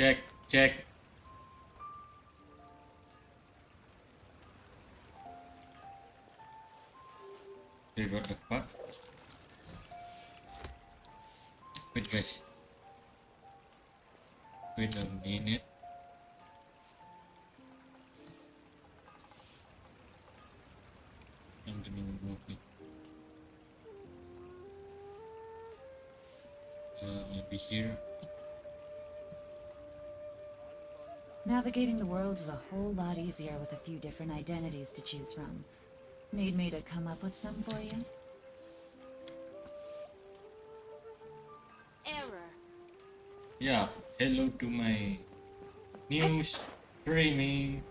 Check, check. Wait, what the fuck? Wait, guys. Wait a minute. I'm gonna remove it. Maybe here. Navigating the world is a whole lot easier with a few different identities to choose from. Need me to come up with some for you? Error. Yeah, hello to my new streaming.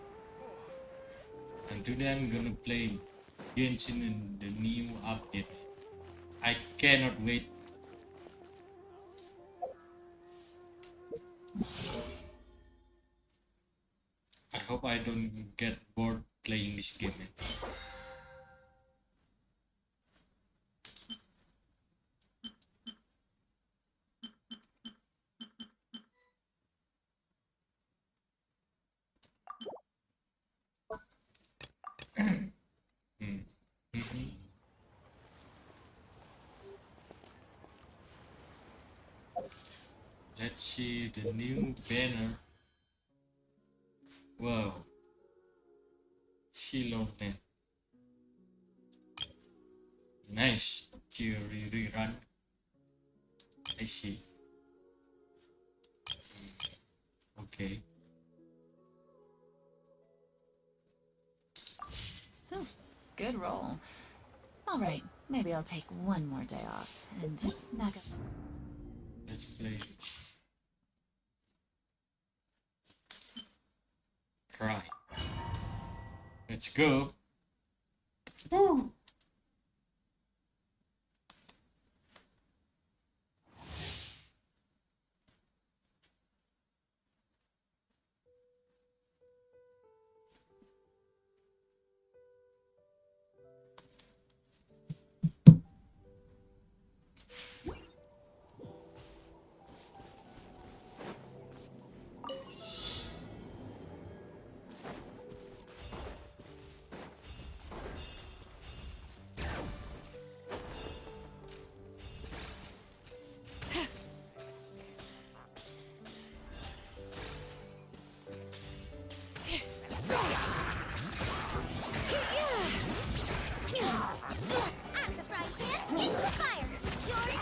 And today I'm gonna play Genshin in the new update. I cannot wait. I hope I don't get bored playing this game. Let's see the new banner. Wow. Shiloh 10. Nice. Theory rerun. I see. Okay. Good roll. Alright, maybe I'll take one more day off and knock up. Let's play. Cry. Let's go. Woo.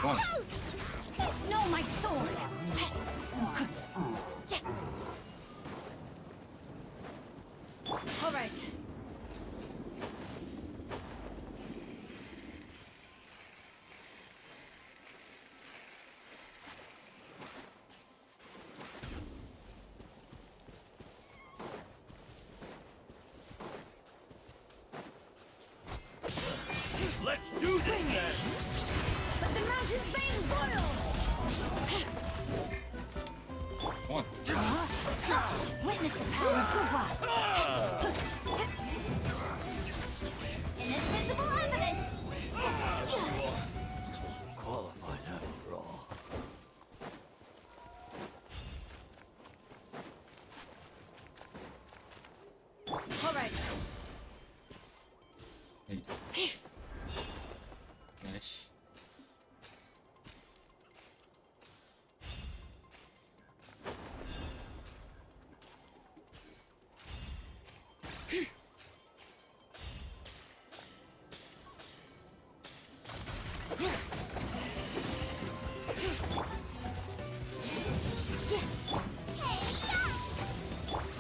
What? No, my sword. All right. Let's do this then! Let the mountain veins boil. What? Witness the power of Guhua. Inadmissible evidence. Qualified after all. All right. Wait. Nice.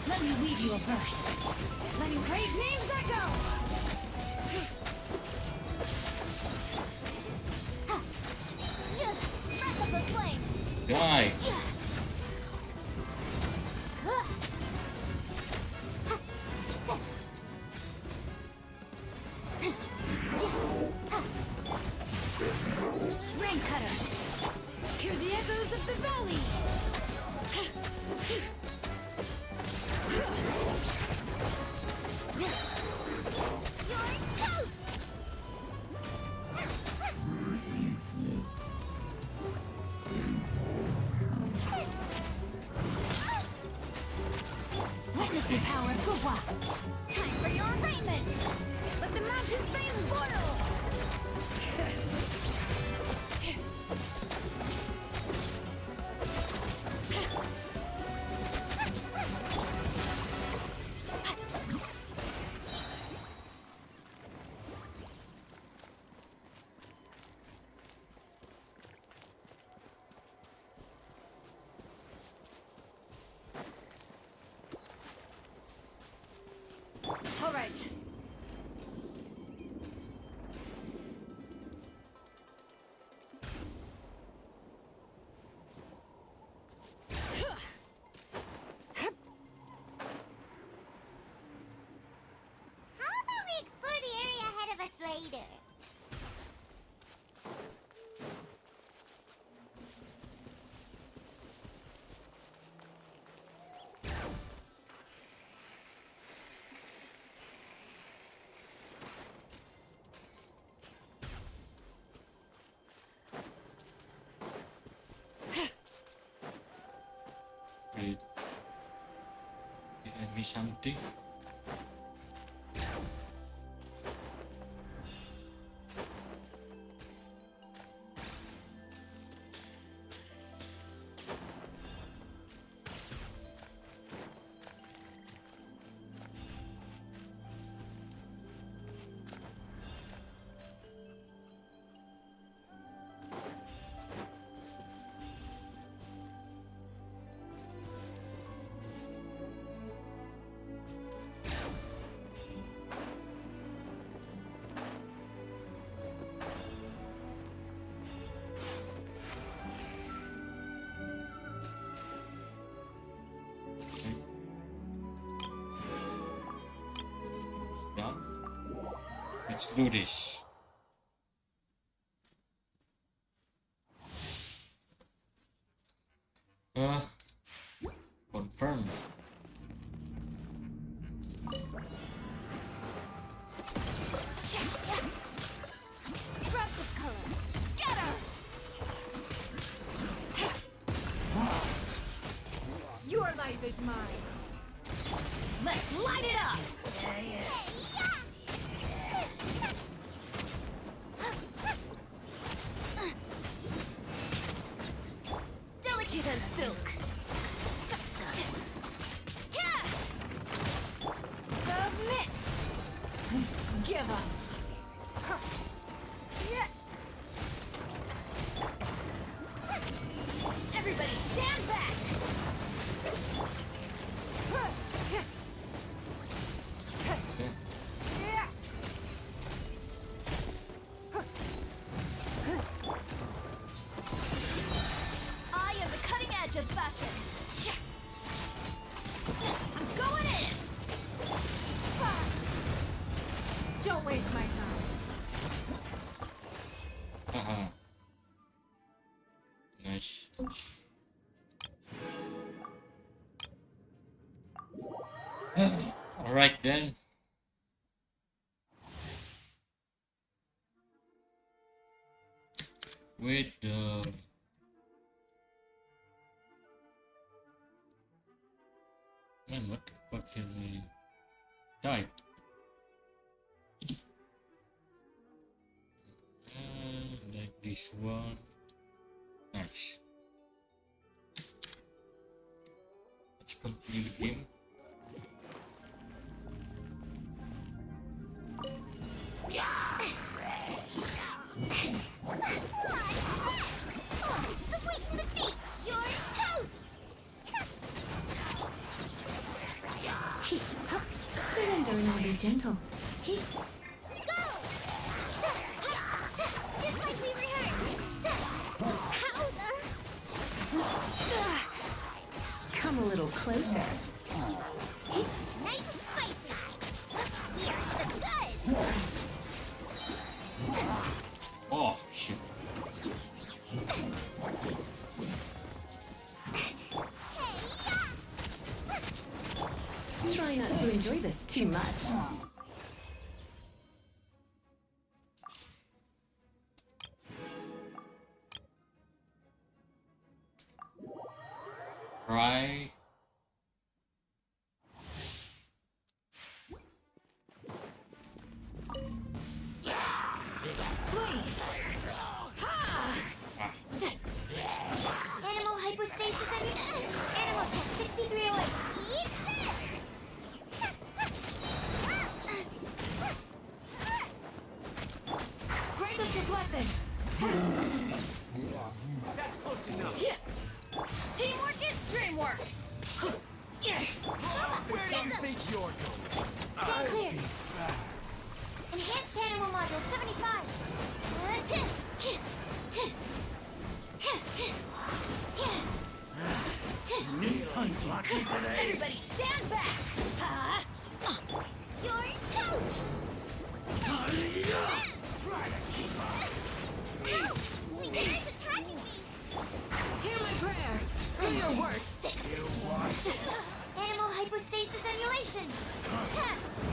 Let me lead you a verse. Letting great names echo. Breath of the flame. Die. Rain cutter. Hear the echoes of the valley. You're toast. me something. Done. Let's do this. Confirm. Scraps of color. Scatter! Your life is mine. Let's light it up! Delicate as silk. Submit! Give up! Everybody stand back! I am the cutting edge of fashion. I'm going in! Don't waste my time. Haha. Nice. Alright then. With the man, what the fuck can we type? Like this one. Nice. Let's continue the game. Sweeten the deep! You're toast! Surrender and I'll be gentle. Go! Just like we rehearsed! Come a little closer. Nice and spicy! Here's the good! Oh shit. Try not to enjoy this too much. Try. Animal hypostasis and animal test 6308. Eat this! Grant us your blessing. That's close enough. Teamwork is dreamwork. Where do you think you're going? Stand clear. Enhanced animal module 75. Unlucky today. Everybody stand back. You're toast. Try to keep up. Ouch! The bear's attacking me. Hear my prayer. Do your worst. You want it? Animal hypostasis emulation.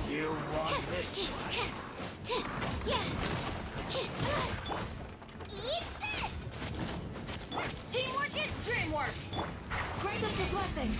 You want this? Eat this! Teamwork is dreamwork. Grant us your blessing.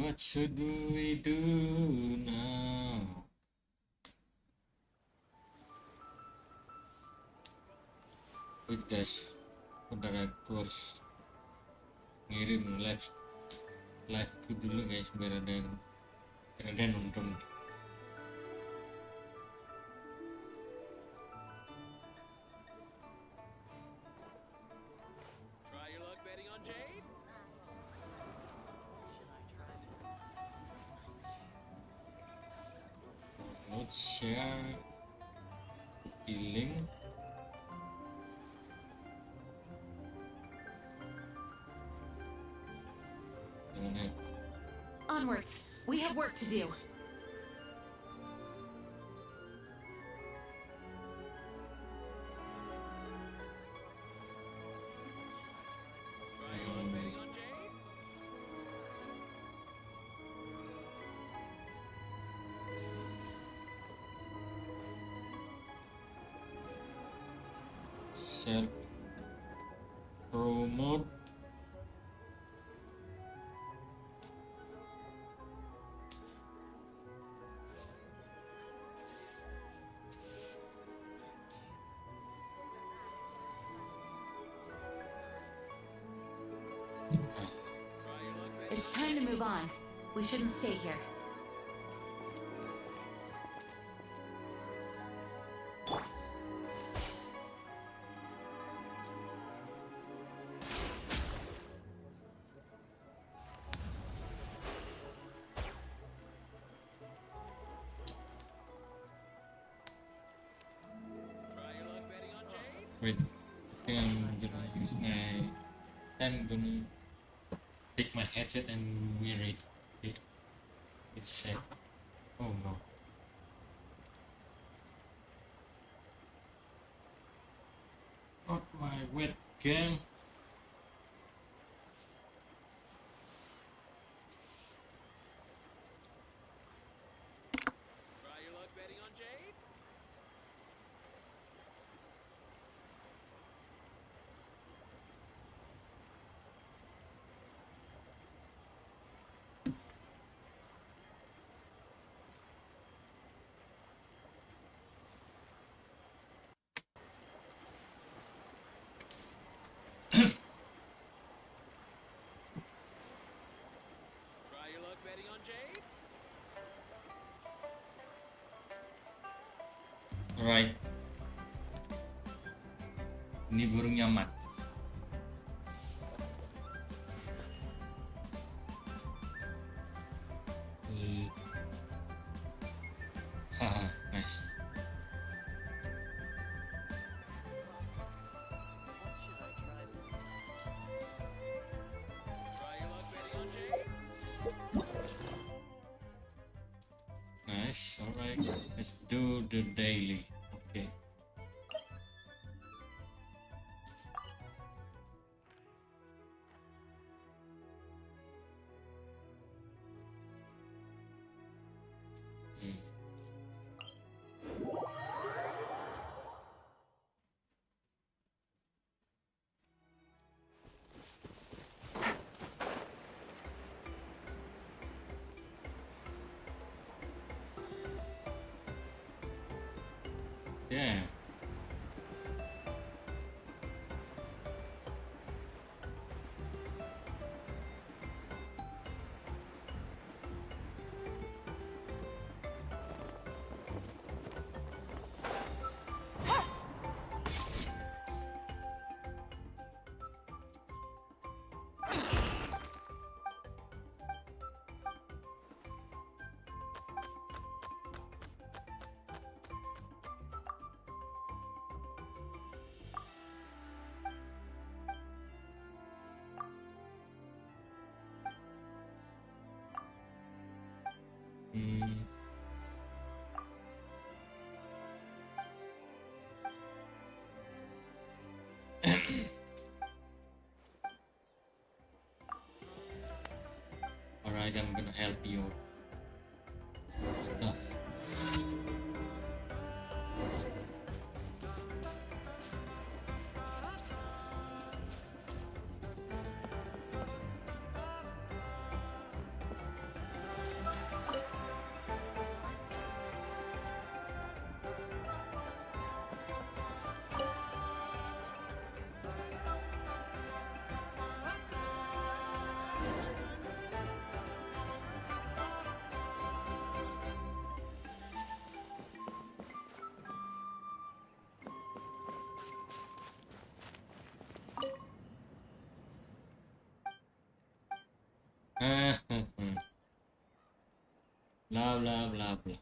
What should we do now? Wait guys, bentar aku harus ngirim live ku dulu guys biar ada yang nonton. Try your luck betting on Jade? Download, share, copy link. Onwards. We have work to do. Try your luck betting on Jade? Share, promote. Try your luck betting It's time to move on. We shouldn't stay here. Try your luck betting on Jade? Wait, I think I'm gonna take my headset and wear it. It's safe. Oh no. Not my webcam. Try your luck betting on Jade? Try your luck betting on Jade? Alright. Ini burung nyaman. Haha, nice. Try your luck betting on Jade? Nice, alright. Let's do the daily. Okay. Hmm. Yeah. Hmm. Alright, I'm gonna help you. No. Blah blah blah blah.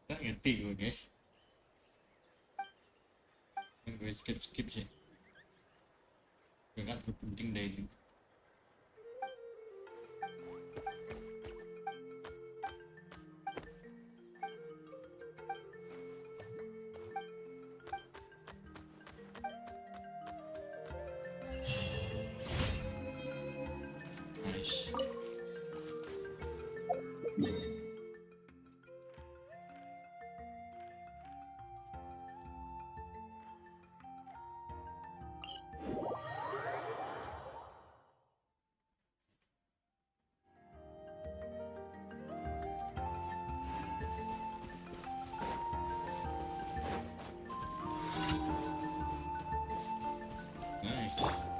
Nggak ngerti gue guys. Gue skip sih. Gue nggak terlalu penting daily. Nice. Nice.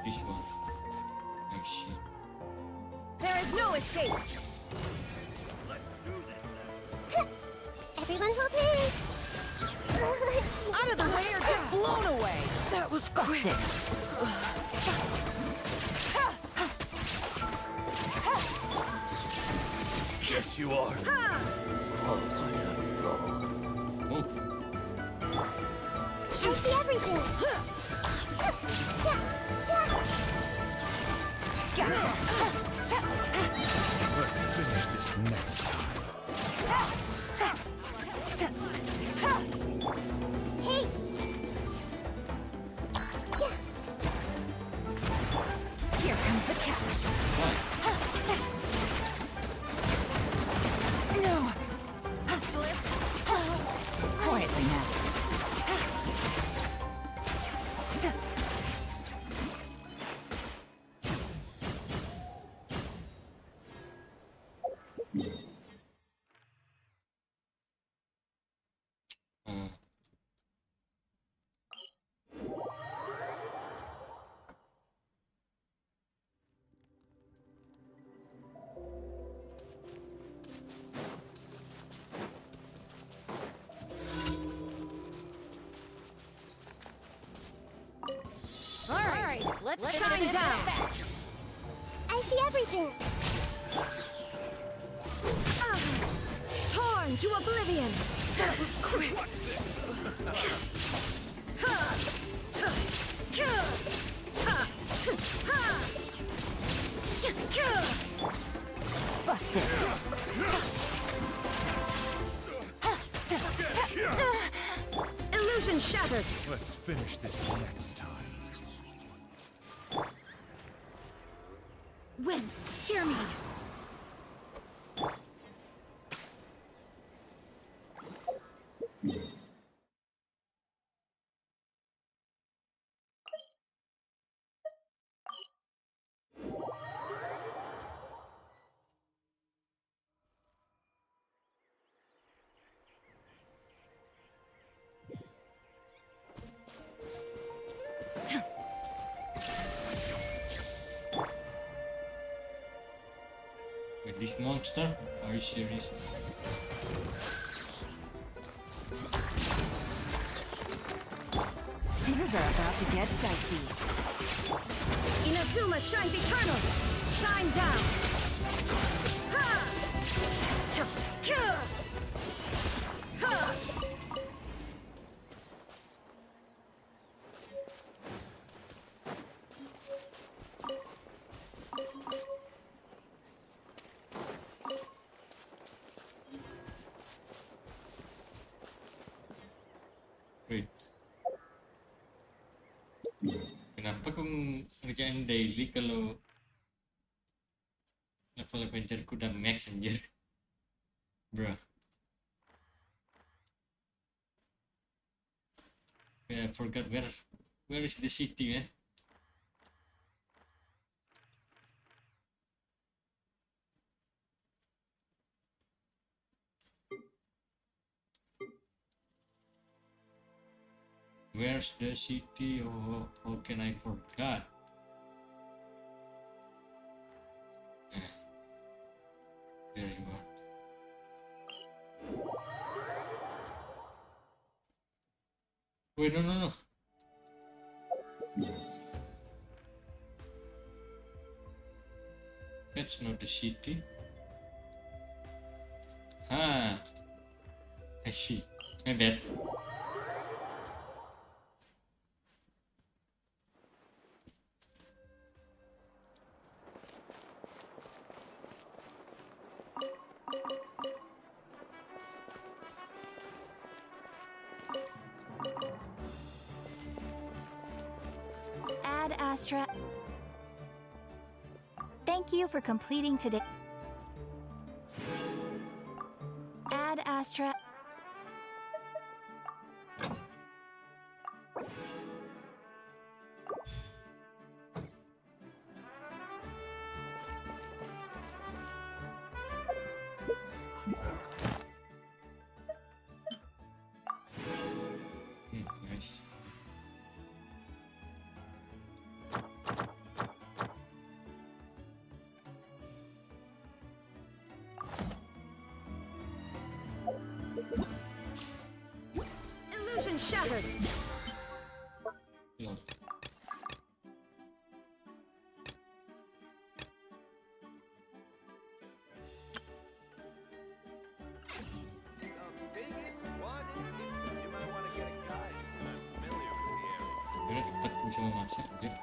This one. Oh shit. There is no escape. Everyone hold hands. Out of the way or get blown away. That was quick. Yes, you are. Oh, Oh, I see everything. Gotcha. let's finish this next time. Hey. Here comes the catch. right. No. Slip. Quietly now. All right. Let's shine down. I see everything. Torn to oblivion. That was quick. Busted. Illusion shattered. Let's finish this next time. Wind, hear me. With this monster? Are you serious? Things are about to get dicey. Inazuma shines eternal. Shine down. Ha! Wait. Kenapa kau ngerjain daily kalau Level adventure ku udah max anjir. Bro. Yeah, I forgot where is the city, man? Where's the city? Oh, how can I forget? There you are. Wait, no. That's not the city. Ah, I see. My bad. Ad Astra. Thank you for completing today. Ad Astra. Nice. Illusion shattered. Lord. The biggest one in history. You might want to get a guide. I'm familiar with the area. Bener tempat ku bisa memasak, anjir.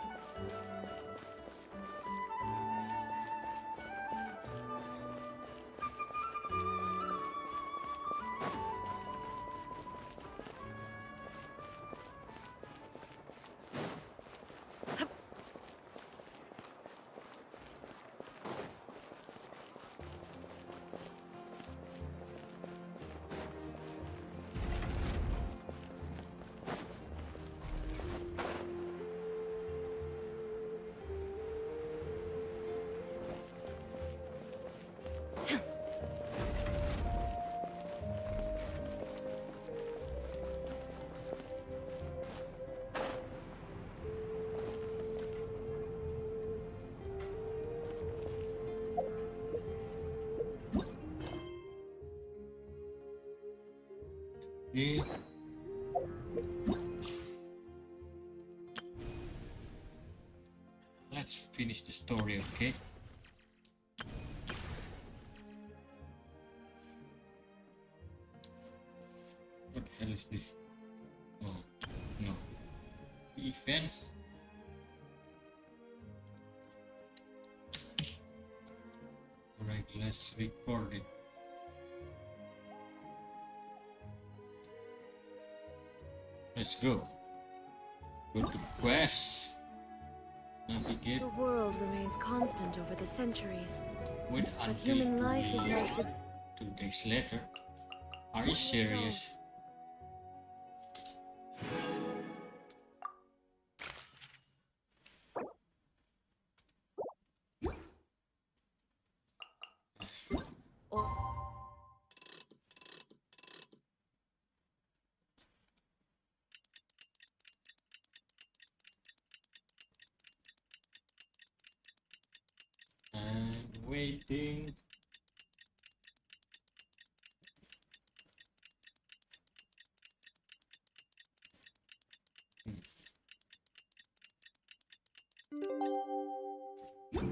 Okay. Let's finish the story, okay? What the hell is this? Oh, no. Event? Alright, let's record it. Let's go. Go to quest. Navigate. The world remains constant over the centuries, Wait but until human life is like the 2 days later. Are you serious? I'm waiting.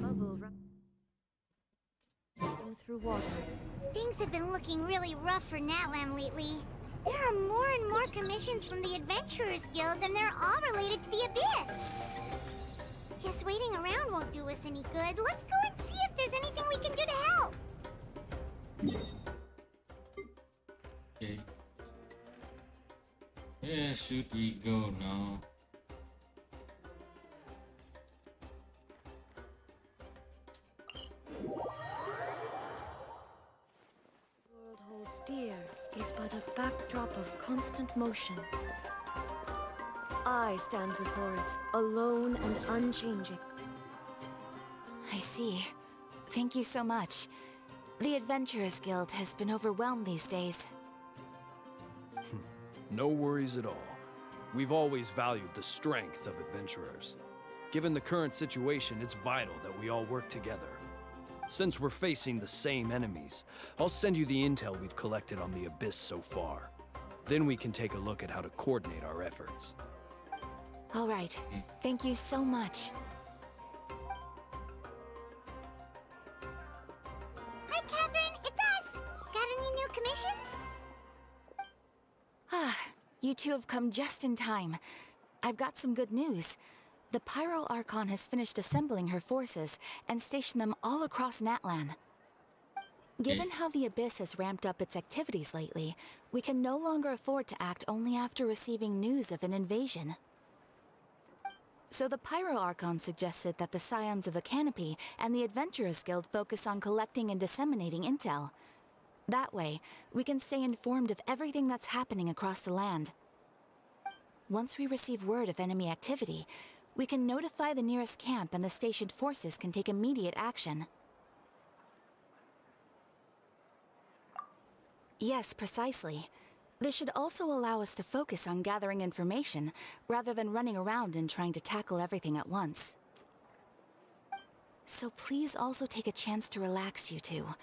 bubble rising through water. Things have been looking really rough for Natlan lately. There are more and more commissions from the Adventurers Guild, and they're all related to the Abyss. Just waiting around won't do us any good. Let's go and see if there's anything we can do to help. Okay. Where should we go now? austere is but a backdrop of constant motion. I stand before it, alone and unchanging. I see. Thank you so much. The Adventurers Guild has been overwhelmed these days. No worries at all. We've always valued the strength of adventurers. Given the current situation, it's vital that we all work together. Since we're facing the same enemies, I'll send you the intel we've collected on the Abyss so far. Then we can take a look at how to coordinate our efforts. All right. Thank you so much. Hi, Catherine. It's us. Got any new commissions? Ah, you two have come just in time. I've got some good news. The Pyro Archon has finished assembling her forces and stationed them all across Natlan. Given how the Abyss has ramped up its activities lately, we can no longer afford to act only after receiving news of an invasion. So the Pyro Archon suggested that the Scions of the Canopy and the Adventurers Guild focus on collecting and disseminating intel. That way, we can stay informed of everything that's happening across the land. Once we receive word of enemy activity, we can notify the nearest camp and the stationed forces can take immediate action. Yes, precisely. This should also allow us to focus on gathering information, rather than running around and trying to tackle everything at once. So please also take a chance to relax, you two.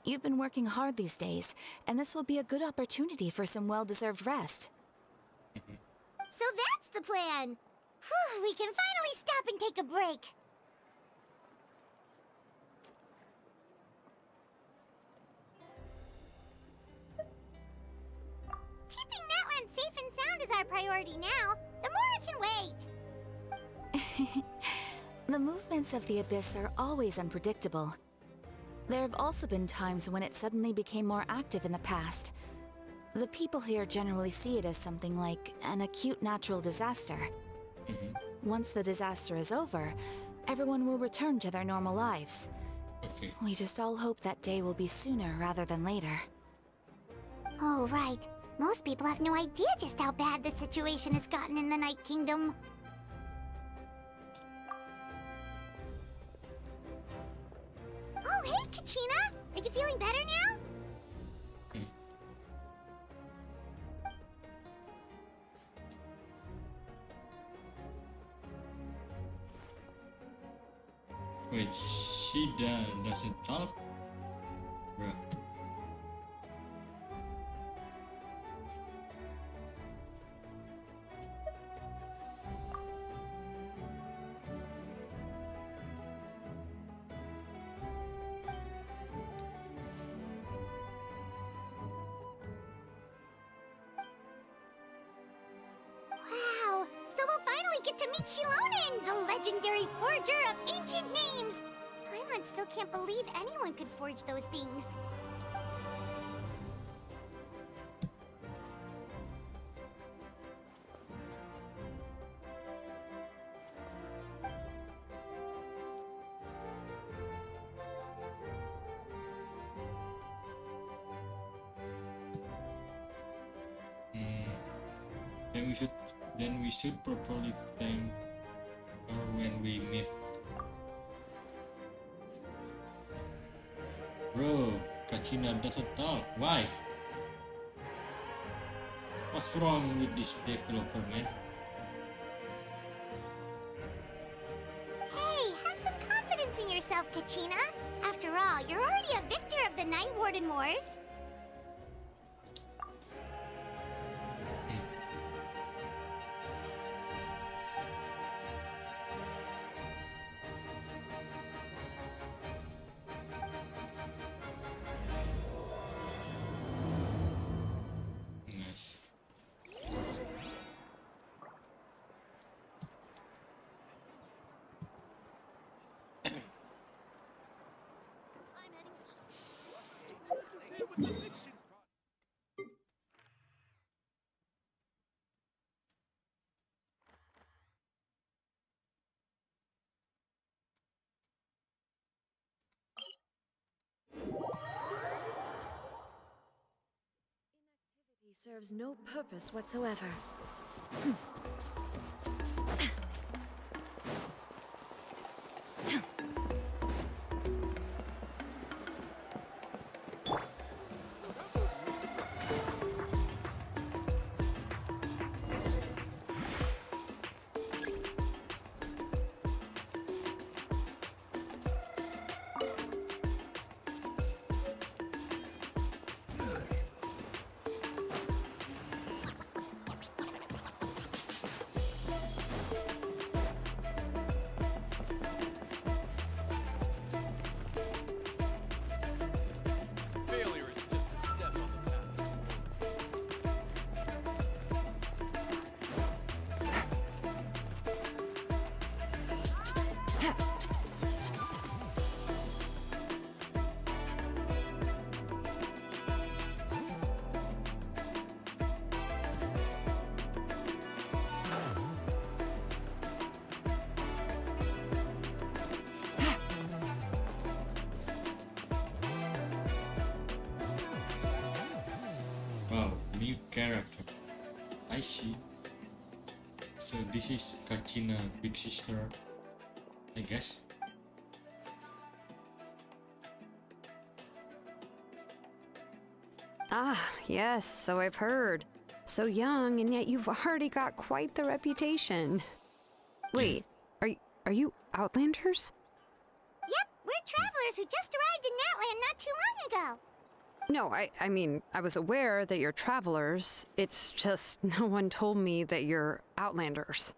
You've been working hard these days, and this will be a good opportunity for some well-deserved rest. So that's the plan. Whew, we can finally stop and take a break. Keeping Natlan safe and sound is our priority now. The more it can wait. The movements of the Abyss are always unpredictable. There have also been times when it suddenly became more active in the past. The people here generally see it as something like an acute natural disaster. Once the disaster is over, everyone will return to their normal lives. Okay. We just all hope that day will be sooner rather than later. Oh, right. Most people have no idea just how bad the situation has gotten in the Night Kingdom. Oh, hey, Kachina! Are you feeling better now? Wait, she doesn't talk? Bro. Wow! So we'll finally get to meet Shilonen, the legendary forger of ancient names! Paimon still can't believe anyone could forge those things. Then we should properly thank her when we meet. Bro, Kachina doesn't talk. Why? What's wrong with this developer, man? Hey, have some confidence in yourself, Kachina. After all, you're already a victor of the Night Warden Wars. Nice. serves no purpose whatsoever. Failure is just a step on the path. Wow, new character. I see. So this is Kachina big sister, I guess. Ah, yes, so I've heard. So young, and yet you've already got quite the reputation. Wait, are you Outlanders? Yep, we're travelers who just arrived in Natland not too long ago. No, I mean, I was aware that you're travelers. It's just no one told me that you're Outlanders.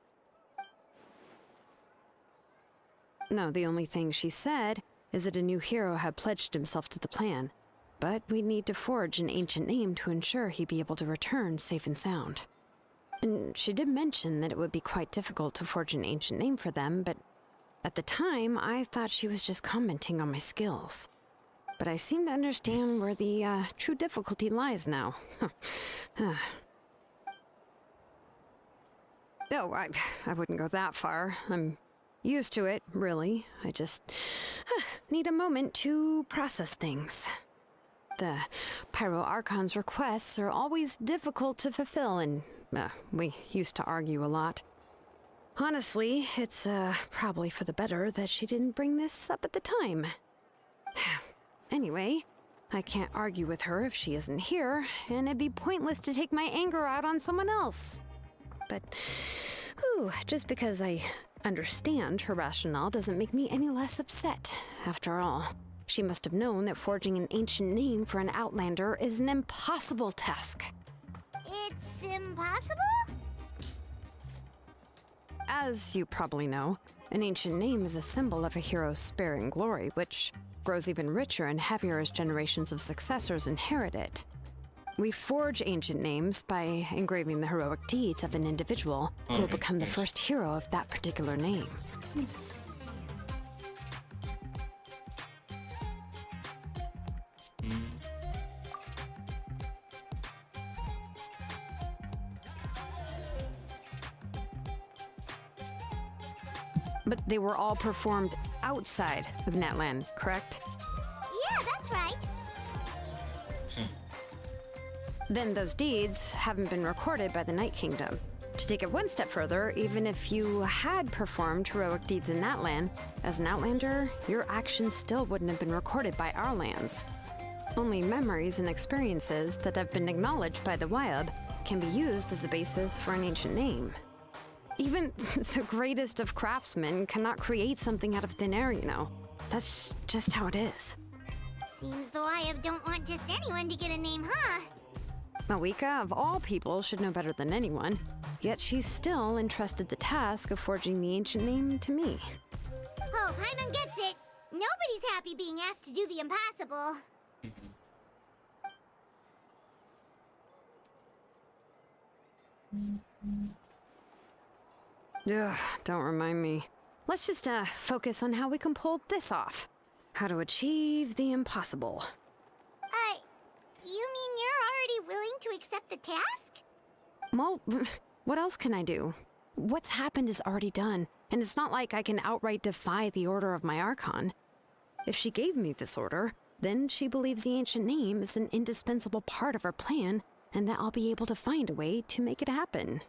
No, the only thing she said is that a new hero had pledged himself to the plan. But we'd need to forge an ancient name to ensure he'd be able to return safe and sound. And she did mention that it would be quite difficult to forge an ancient name for them, but at the time, I thought she was just commenting on my skills. But I seem to understand where the true difficulty lies now. Oh, I wouldn't go that far. I'm used to it, really. I just need a moment to process things. The Pyro Archon's requests are always difficult to fulfill, and we used to argue a lot. Honestly, it's probably for the better that she didn't bring this up at the time. Anyway, I can't argue with her if she isn't here, and it'd be pointless to take my anger out on someone else. But, just because I understand her rationale doesn't make me any less upset, after all. She must have known that forging an ancient name for an Outlander is an impossible task. It's impossible? As you probably know, an ancient name is a symbol of a hero's spirit and glory, which grows even richer and heavier as generations of successors inherit it. We forge ancient names by engraving the heroic deeds of an individual who will become the first hero of that particular name. But they were all performed outside of Natland, correct? Yeah, that's right. Then those deeds haven't been recorded by the Night Kingdom. To take it one step further, even if you had performed heroic deeds in Natland, as an Outlander, your actions still wouldn't have been recorded by our lands. Only memories and experiences that have been acknowledged by the Wyab can be used as a basis for an ancient name. Even the greatest of craftsmen cannot create something out of thin air, you know. That's just how it is. Seems the Wyab don't want just anyone to get a name, huh? Mawika, of all people, should know better than anyone. Yet she's still entrusted the task of forging the ancient name to me. Oh, Paimon gets it. Nobody's happy being asked to do the impossible. Ugh, don't remind me. Let's just focus on how we can pull this off. How to achieve the impossible. You mean you're already willing to accept the task? Well, what else can I do? What's happened is already done, and it's not like I can outright defy the order of my Archon. If she gave me this order, then she believes the ancient name is an indispensable part of her plan, and that I'll be able to find a way to make it happen.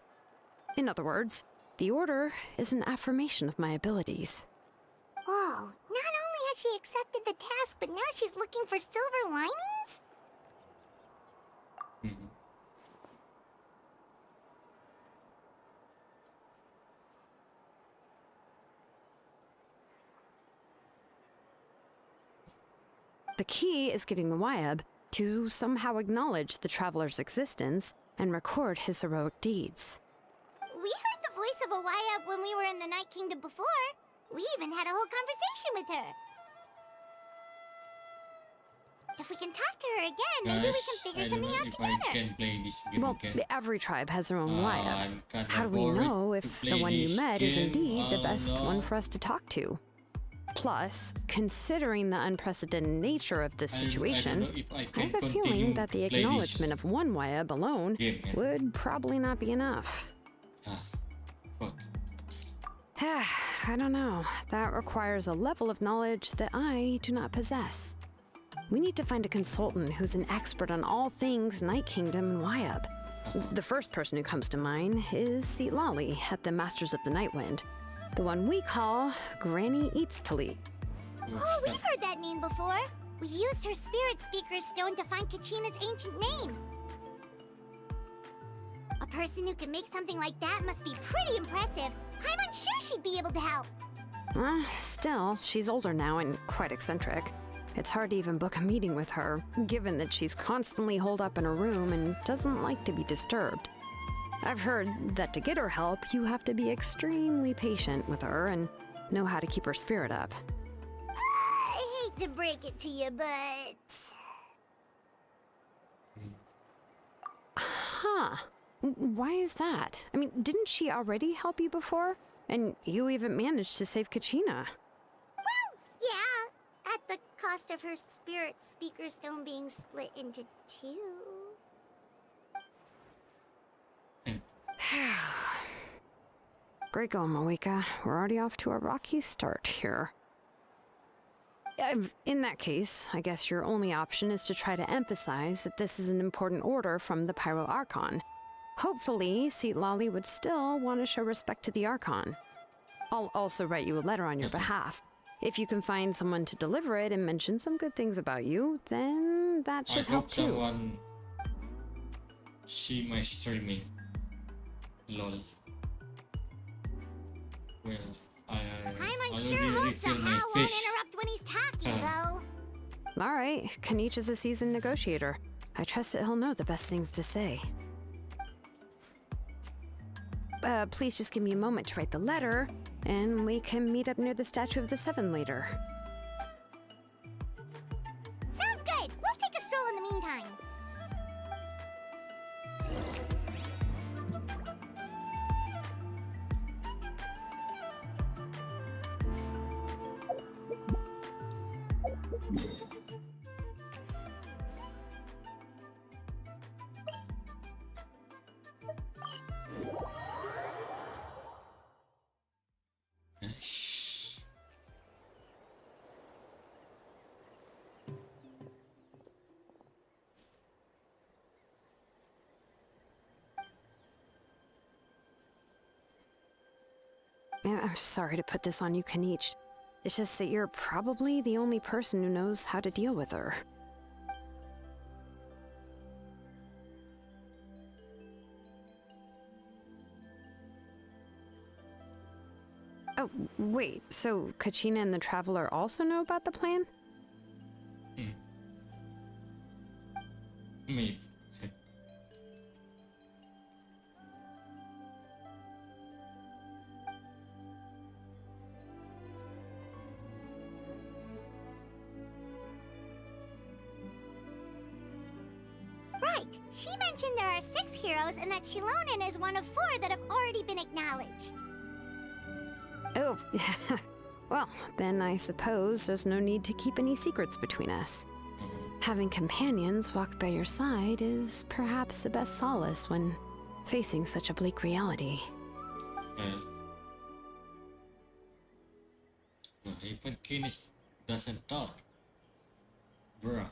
In other words, the Order is an affirmation of my abilities. Whoa, not only has she accepted the task, but now she's looking for silver linings? Mhm. The key is getting the Wyab to somehow acknowledge the traveler's existence and record his heroic deeds. We heard the voice of a Wyab when we were in the Night Kingdom before. We even had a whole conversation with her. If we can talk to her again, maybe we can figure I don't something know out if together. I can play this game Well, again. every tribe has their own Wyab. I'm kinda How do we bored know to if the play one you this met is game. indeed the I best don't one know. for us to talk to? Plus, considering the unprecedented nature of this I don't know situation, if I I can have a continue feeling that the to play acknowledgement this of one Wyab alone game, man. would probably not be enough. Ah, fuck. I don't know. That requires a level of knowledge that I do not possess. We need to find a consultant who's an expert on all things Night Kingdom and Wyab. The first person who comes to mind is Seat Lolly at the Masters of the Nightwind, the one we call Granny Eats to Lead. Oh, we've heard that name before. We used her spirit speaker stone to find Kachina's ancient name. A person who can make something like that must be pretty impressive. I'm unsure she'd be able to help. Still, she's older now and quite eccentric. It's hard to even book a meeting with her, given that she's constantly holed up in a room and doesn't like to be disturbed. I've heard that to get her help, you have to be extremely patient with her and know how to keep her spirit up. I hate to break it to you, but... Huh. Why is that? I mean, didn't she already help you before? And you even managed to save Kachina. Well, yeah. At the cost of her spirit speaker stone being split into two. Great going, Moeka. We're already off to a rocky start here. In that case, I guess your only option is to try to emphasize that this is an important order from the Pyro Archon. Hopefully, Seat Lolly would still want to show respect to the Archon. I'll also write you a letter on your behalf. If you can find someone to deliver it and mention some good things about you, then that I should help hope too. someone see my streaming. Lol. Well, I I'm already unsure hope refilled Sahar my won't fish. interrupt when he's talking, though. All right, Kanich is a seasoned negotiator. I trust that he'll know the best things to say. Please just give me a moment to write the letter, and we can meet up near the Statue of the Seven later. Sounds good. We'll take a stroll in the meantime. Nice. I'm sorry to put this on you, Kanich. It's just that you're probably the only person who knows how to deal with her. Oh, wait, so Kachina and the Traveler also know about the plan? Maybe. Right. She mentioned there are 6 heroes and that Shilonen is one of 4 that have already been acknowledged. Oh, well, then I suppose there's no need to keep any secrets between us. Having companions walk by your side is perhaps the best solace when facing such a bleak reality. No, even Kinis doesn't talk. Bruh.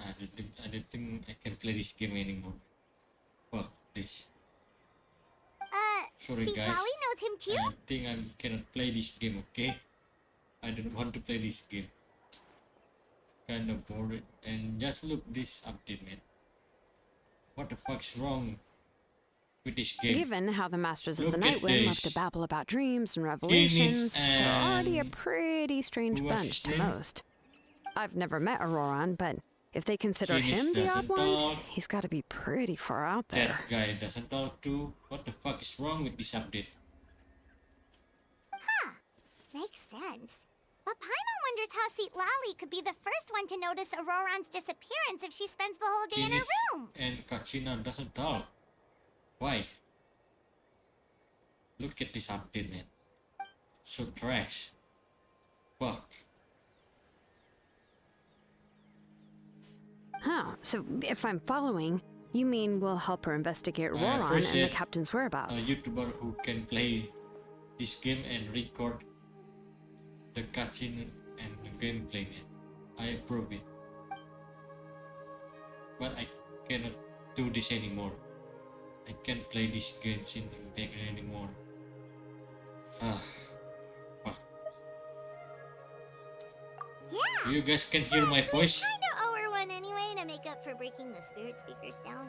I don't think I can play this game anymore. Fuck this. Sorry see, guys. Lolly knows him too? I think I cannot play this game, okay? I don't want to play this game. Kind of bored. And just look this update, man. What the fuck's wrong with this game? Given how the Masters of the Look at Nightwind love to this. babble about dreams and revelations, they're already a and- pretty strange who was bunch his to name? most. I've never met Auroran, but if they consider Phoenix him the doesn't odd one, talk. he's got to be pretty far out there. That guy doesn't talk to. What the fuck is wrong with this update? Makes sense. But Paimon wonders how Seat Lally could be the first one to notice Auroran's disappearance if she spends the whole day in her Phoenix room. and Kachina doesn't talk. Why? Look at this update, man. So trash. Fuck. Huh, so if I'm following, you mean we'll help her investigate I Auroran and the appreciate captain's A whereabouts? YouTuber who can play this game and record the cutscene and the gameplay, man. I approve it. But I cannot do this anymore. I can't play this Genshin Impact anymore. Ah, fuck. Yeah. You guys can hear my voice? Kinda owe her one anyway to make up for breaking the spirit speakers down.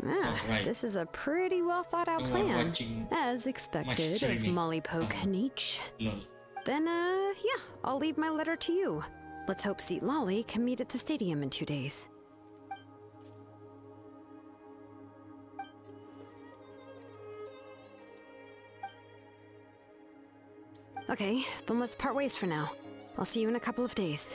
Ah, Alright. this is a pretty well thought out You are plan, watching as expected of streaming. Mollypoke Nietzsche. LOL. Then, yeah, I'll leave my letter to you. Let's hope Seat Lolly can meet at the stadium in 2 days. Okay, then let's part ways for now. I'll see you in a couple of days.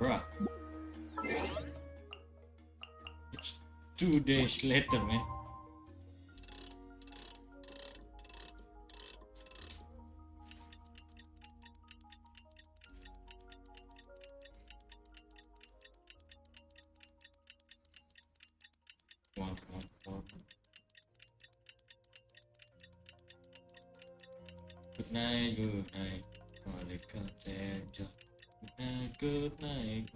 Bruh. It's 2 days later, man. Come on. Good night, Malaikat Raja. Good night,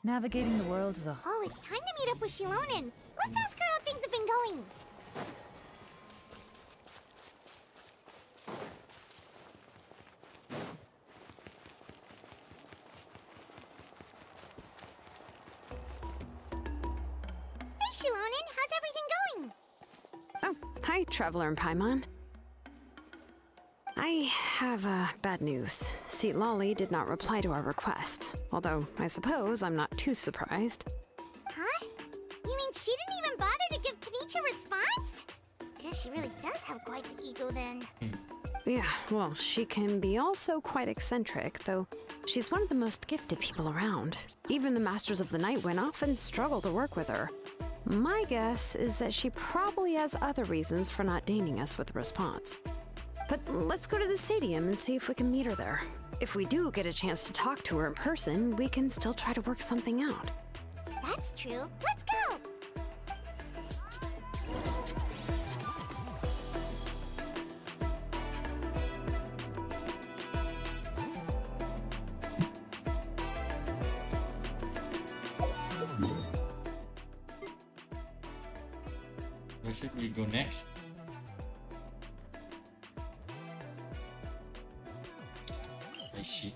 Navigating the world is a Oh, it's time to meet up with Shilonen. Let's ask her how things have been going. Hey, Shilonen, how's everything going? Oh, hi, Traveler and Paimon. I have bad news. Seat Lolly did not reply to our request, although I suppose I'm not too surprised. Huh? You mean she didn't even bother to give Kanicha a response? Guess she really does have quite an ego then. Yeah, well, she can be also quite eccentric, though she's one of the most gifted people around. Even the Masters of the Nightwind often struggle to work with her. My guess is that she probably has other reasons for not deigning us with a response. But let's go to the stadium and see if we can meet her there. If we do get a chance to talk to her in person, we can still try to work something out. That's true. Let's go! should we go next? I see.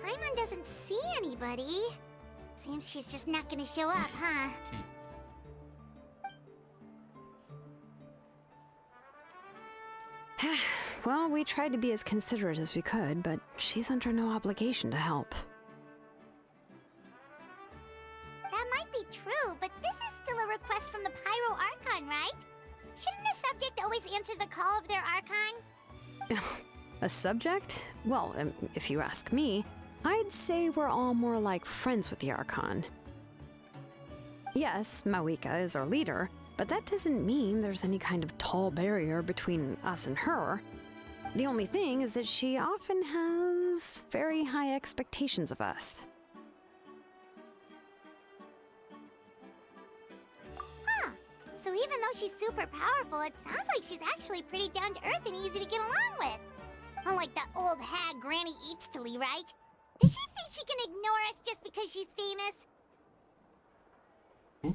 Paimon doesn't see anybody. Seems she's just not gonna show up, huh? Well, we tried to be as considerate as we could, but she's under no obligation to help. That might be true, but this is still a request from the Pyro Archon, right? Shouldn't a subject always answer the call of their Archon? A subject? Well, if you ask me, I'd say we're all more like friends with the Archon. Yes, Mawika is our leader, but that doesn't mean there's any kind of tall barrier between us and her. The only thing is that she often has very high expectations of us. Huh. So even though she's super powerful, it sounds like she's actually pretty down to earth and easy to get along with. Unlike that old hag Granny Eatstily, right? Does she think she can ignore us just because she's famous? Who?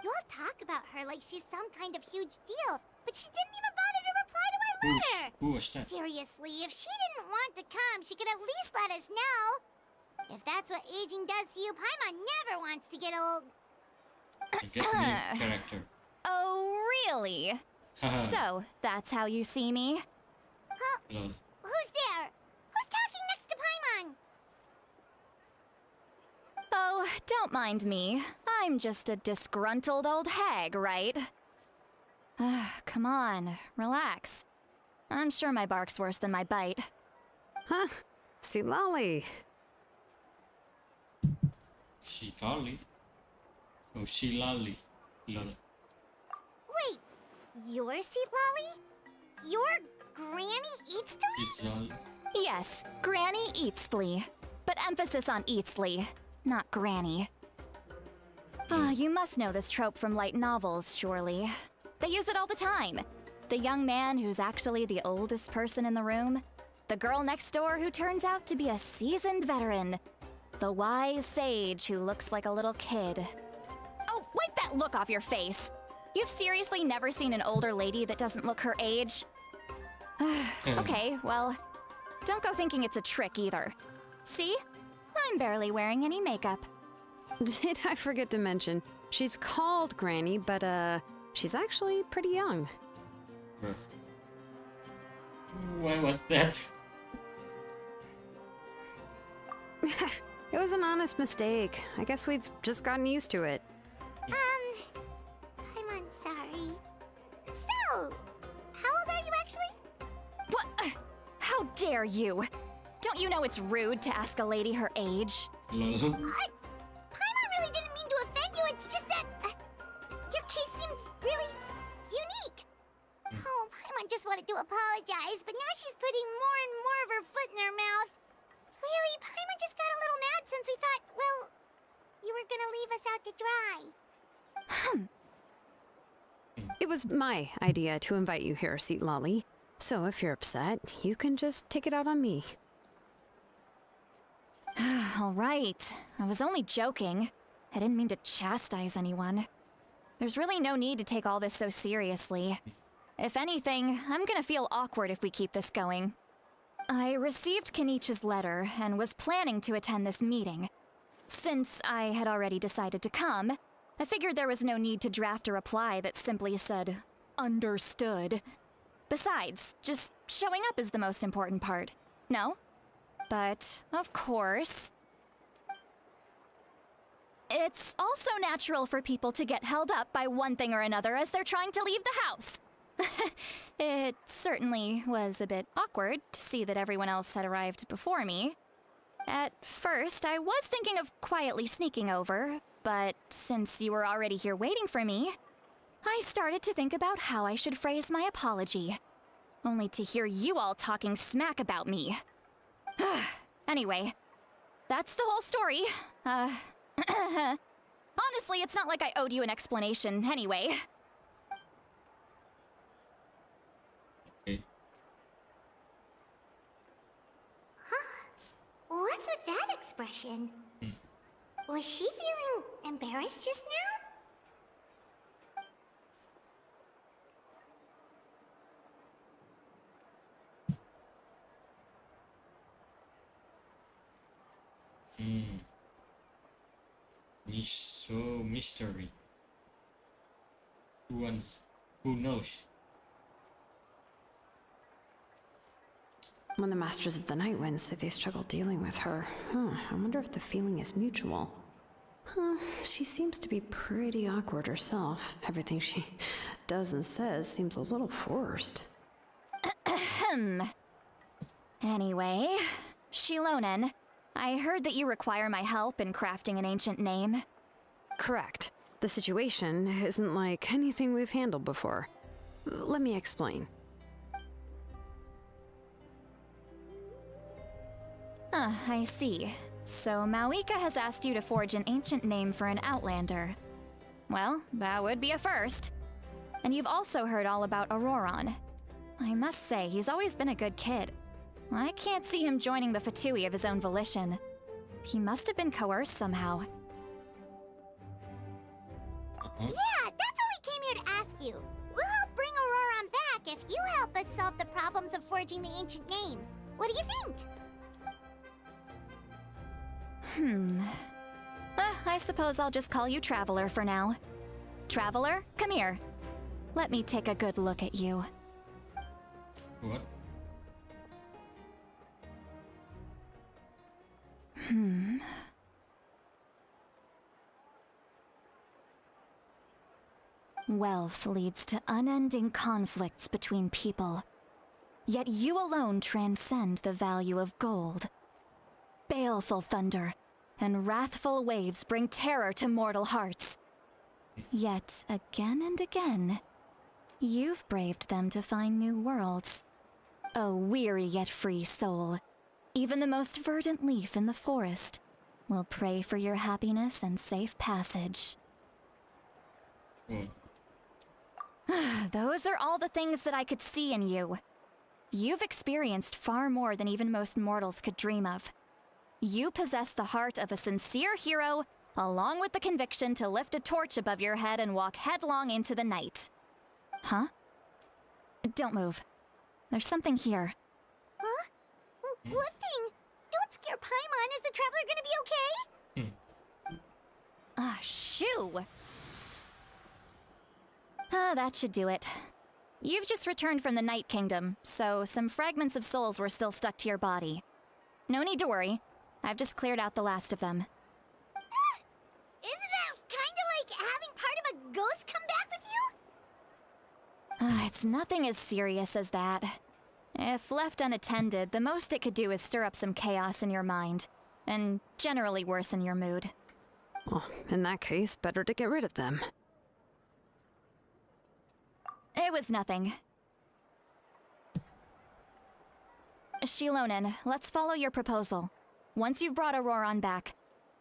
You all talk about her like she's some kind of huge deal, but she didn't even bother to reply to our letter! Who was that? Seriously, if she didn't want to come, she could at least let us know. If that's what aging does to you, Paimon never wants to get old. I guess the main character. Oh, really? So, that's how you see me? Lol. Who's there? Who's talking next to Paimon? Oh, don't mind me. I'm just a disgruntled old hag, right? Come on, relax. I'm sure my bark's worse than my bite. Huh? See, Lolly. She lolly. Oh, she lolly. Lol. Wait, you're Seat Lolly? You're Granny Eatstily? It's lolly. Yes, Granny Eatsley. But emphasis on Eatsley, not Granny. You must know this trope from light novels, surely. They use it all the time. The young man who's actually the oldest person in the room. The girl next door who turns out to be a seasoned veteran. The wise sage who looks like a little kid. Oh, wipe that look off your face! You've seriously never seen an older lady that doesn't look her age? Okay, well, don't go thinking it's a trick either. See? I'm barely wearing any makeup. Did I forget to mention, she's called Granny, but she's actually pretty young. Why was that? It was an honest mistake. I guess we've just gotten used to it. I'm sorry. So, how old are you actually? What? How dare you? Don't you know it's rude to ask a lady her age? Lol. Paimon really didn't mean to offend you, it's just that your case seems really unique. Oh, Paimon just wanted to apologize, but now she's putting more and more of her foot in her mouth. Really, Paimon just got a little mad since we thought, well, you were gonna leave us out to dry. It was my idea to invite you here, Seat Lolly. So if you're upset, you can just take it out on me. All right. I was only joking. I didn't mean to chastise anyone. There's really no need to take all this so seriously. If anything, I'm gonna feel awkward if we keep this going. I received Kenichi's letter and was planning to attend this meeting. Since I had already decided to come, I figured there was no need to draft a reply that simply said, "Understood." Besides, just showing up is the most important part, no? But, of course, it's also natural for people to get held up by one thing or another as they're trying to leave the house. It certainly was a bit awkward to see that everyone else had arrived before me. At first, I was thinking of quietly sneaking over, but since you were already here waiting for me, I started to think about how I should phrase my apology. Only to hear you all talking smack about me. Anyway, that's the whole story. Honestly, it's not like I owed you an explanation anyway. Okay. What's with that expression? Was she feeling embarrassed just now? So mystery. Who knows? When the Masters of the Night Wind say they struggle dealing with her, I wonder if the feeling is mutual. She seems to be pretty awkward herself. Everything she does and says seems a little forced. Anyway, Shilonen, I heard that you require my help in crafting an ancient name. Correct. The situation isn't like anything we've handled before. Let me explain. I see. So Mawika has asked you to forge an ancient name for an outlander. Well, that would be a first. And you've also heard all about Auroron. I must say, he's always been a good kid. I can't see him joining the Fatui of his own volition. He must have been coerced somehow. Yeah, that's what we came here to ask you. We'll help bring Auroron back if you help us solve the problems of forging the ancient name. What do you think? I suppose I'll just call you Traveler for now. Traveler, come here. Let me take a good look at you. What? Wealth leads to unending conflicts between people. Yet you alone transcend the value of gold. Baleful thunder and wrathful waves bring terror to mortal hearts. Yet again and again, you've braved them to find new worlds. A weary yet free soul, even the most verdant leaf in the forest will pray for your happiness and safe passage. Those are all the things that I could see in you. You've experienced far more than even most mortals could dream of. You possess the heart of a sincere hero, along with the conviction to lift a torch above your head and walk headlong into the night. Huh? Don't move. There's something here. Huh? What thing? Don't scare Paimon. Is the Traveler gonna be okay? Shoo! That should do it. You've just returned from the Night Kingdom, so some fragments of souls were still stuck to your body. No need to worry. I've just cleared out the last of them. Isn't that kinda like having part of a ghost come back with you? It's nothing as serious as that. If left unattended, the most it could do is stir up some chaos in your mind, and generally worsen your mood. Well, in that case, better to get rid of them. It was nothing. Shilonen, let's follow your proposal. Once you've brought Auroron back,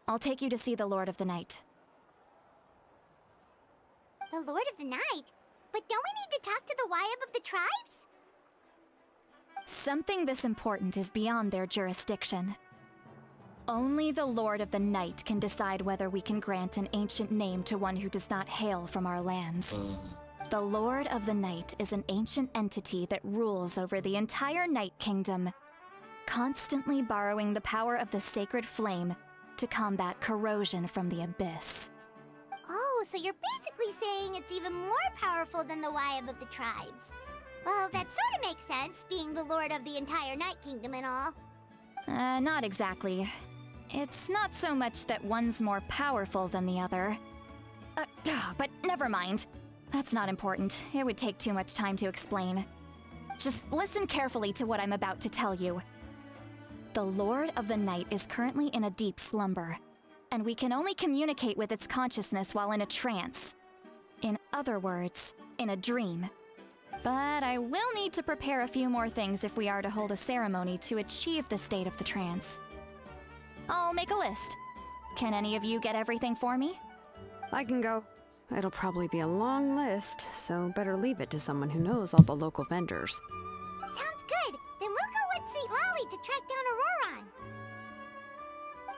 I'll take you to see the Lord of the Night. The Lord of the Night? But don't we need to talk to the Wyab of the tribes? Something this important is beyond their jurisdiction. Only the Lord of the Night can decide whether we can grant an ancient name to one who does not hail from our lands. The Lord of the Night is an ancient entity that rules over the entire Night Kingdom, constantly borrowing the power of the sacred flame to combat corrosion from the abyss. Oh, so you're basically saying it's even more powerful than the Wyab of the tribes. Well, that sort of makes sense, being the lord of the entire Night Kingdom and all. Not exactly. It's not so much that one's more powerful than the other. But never mind. That's not important. It would take too much time to explain. Just listen carefully to what I'm about to tell you. The Lord of the Night is currently in a deep slumber, and we can only communicate with its consciousness while in a trance. In other words, in a dream. But I will need to prepare a few more things if we are to hold a ceremony to achieve the state of the trance. I'll make a list. Can any of you get everything for me? I can go. It'll probably be a long list, so better leave it to someone who knows all the local vendors. Sounds good. Then we'll go with St. Lolly to track down Auroron.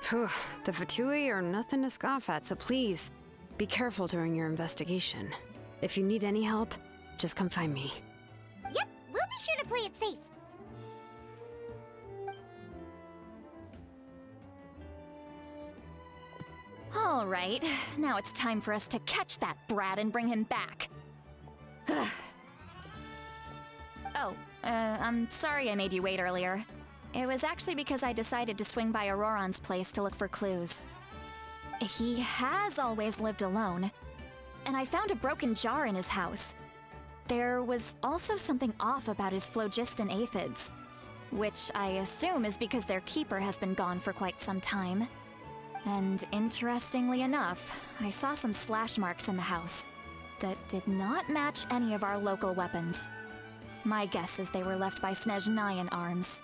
Phew, the Fatui are nothing to scoff at, so please, be careful during your investigation. If you need any help, just come find me. Yep, we'll be sure to play it safe. All right, now it's time for us to catch that brat and bring him back. I'm sorry I made you wait earlier. It was actually because I decided to swing by Auroron's place to look for clues. He has always lived alone, and I found a broken jar in his house. There was also something off about his phlogiston aphids, which I assume is because their keeper has been gone for quite some time. And interestingly enough, I saw some slash marks in the house that did not match any of our local weapons. My guess is they were left by Snezhnayan arms.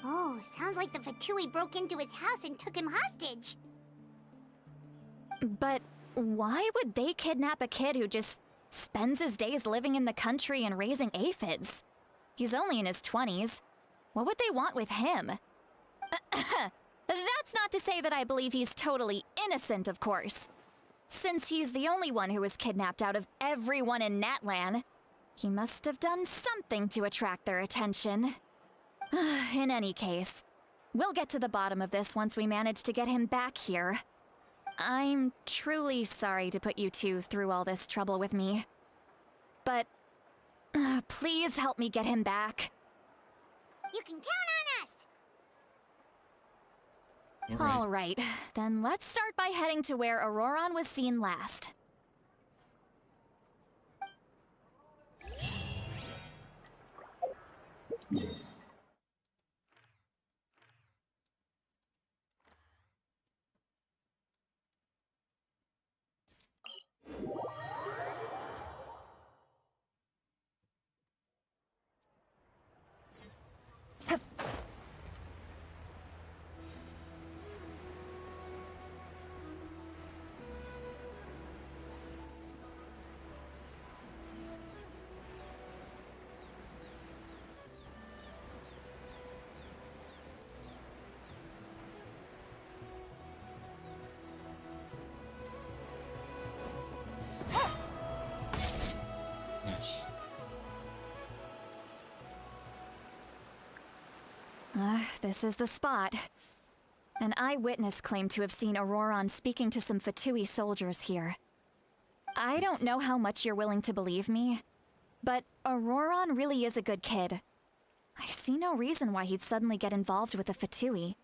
Oh, sounds like the Fatui broke into his house and took him hostage. But why would they kidnap a kid who just spends his days living in the country and raising aphids? He's only in his 20s. What would they want with him? That's not to say that I believe he's totally innocent, of course. Since he's the only one who was kidnapped out of everyone in Natlan, he must have done something to attract their attention. In any case, we'll get to the bottom of this once we manage to get him back here. I'm truly sorry to put you two through all this trouble with me. But please help me get him back. You can count on us! All right, then let's start by heading to where Auroron was seen last. This is the spot. An eyewitness claimed to have seen Auroron speaking to some Fatui soldiers here. I don't know how much you're willing to believe me, but Auroron really is a good kid. I see no reason why he'd suddenly get involved with the Fatui.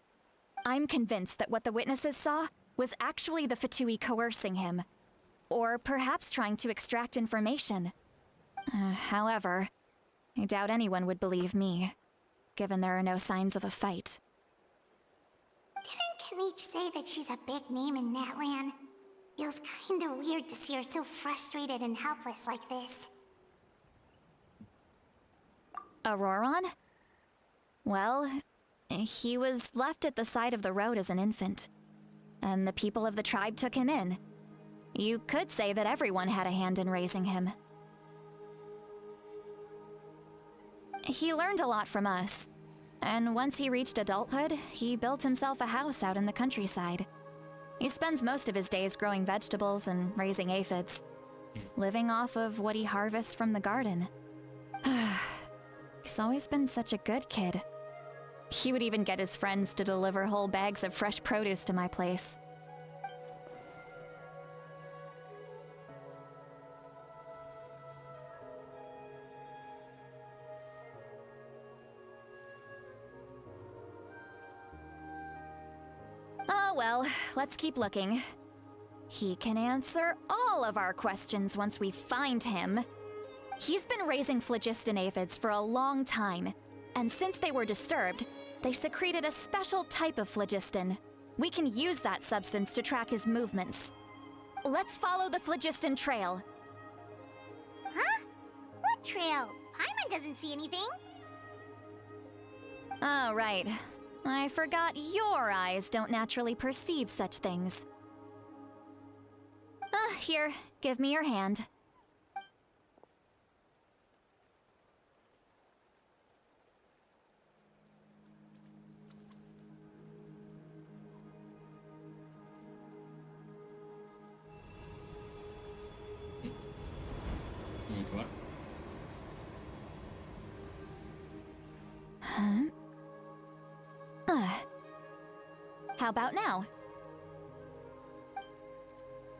I'm convinced that what the witnesses saw was actually the Fatui coercing him, or perhaps trying to extract information. However, I doubt anyone would believe me, given there are no signs of a fight. Didn't Kanich say that she's a big name in Natlan? Feels kinda weird to see her so frustrated and helpless like this. Auroron? Well, he was left at the side of the road as an infant, and the people of the tribe took him in. You could say that everyone had a hand in raising him. He learned a lot from us, and once he reached adulthood, he built himself a house out in the countryside. He spends most of his days growing vegetables and raising aphids, living off of what he harvests from the garden. He's always been such a good kid. He would even get his friends to deliver whole bags of fresh produce to my place. Oh well, let's keep looking. He can answer all of our questions once we find him. He's been raising phlogiston aphids for a long time, and since they were disturbed, they secreted a special type of phlogiston. We can use that substance to track his movements. Let's follow the phlogiston trail. Huh? What trail? Paimon doesn't see anything. Oh, right. I forgot your eyes don't naturally perceive such things. Here, give me your hand. Wait, what? Huh? How about now?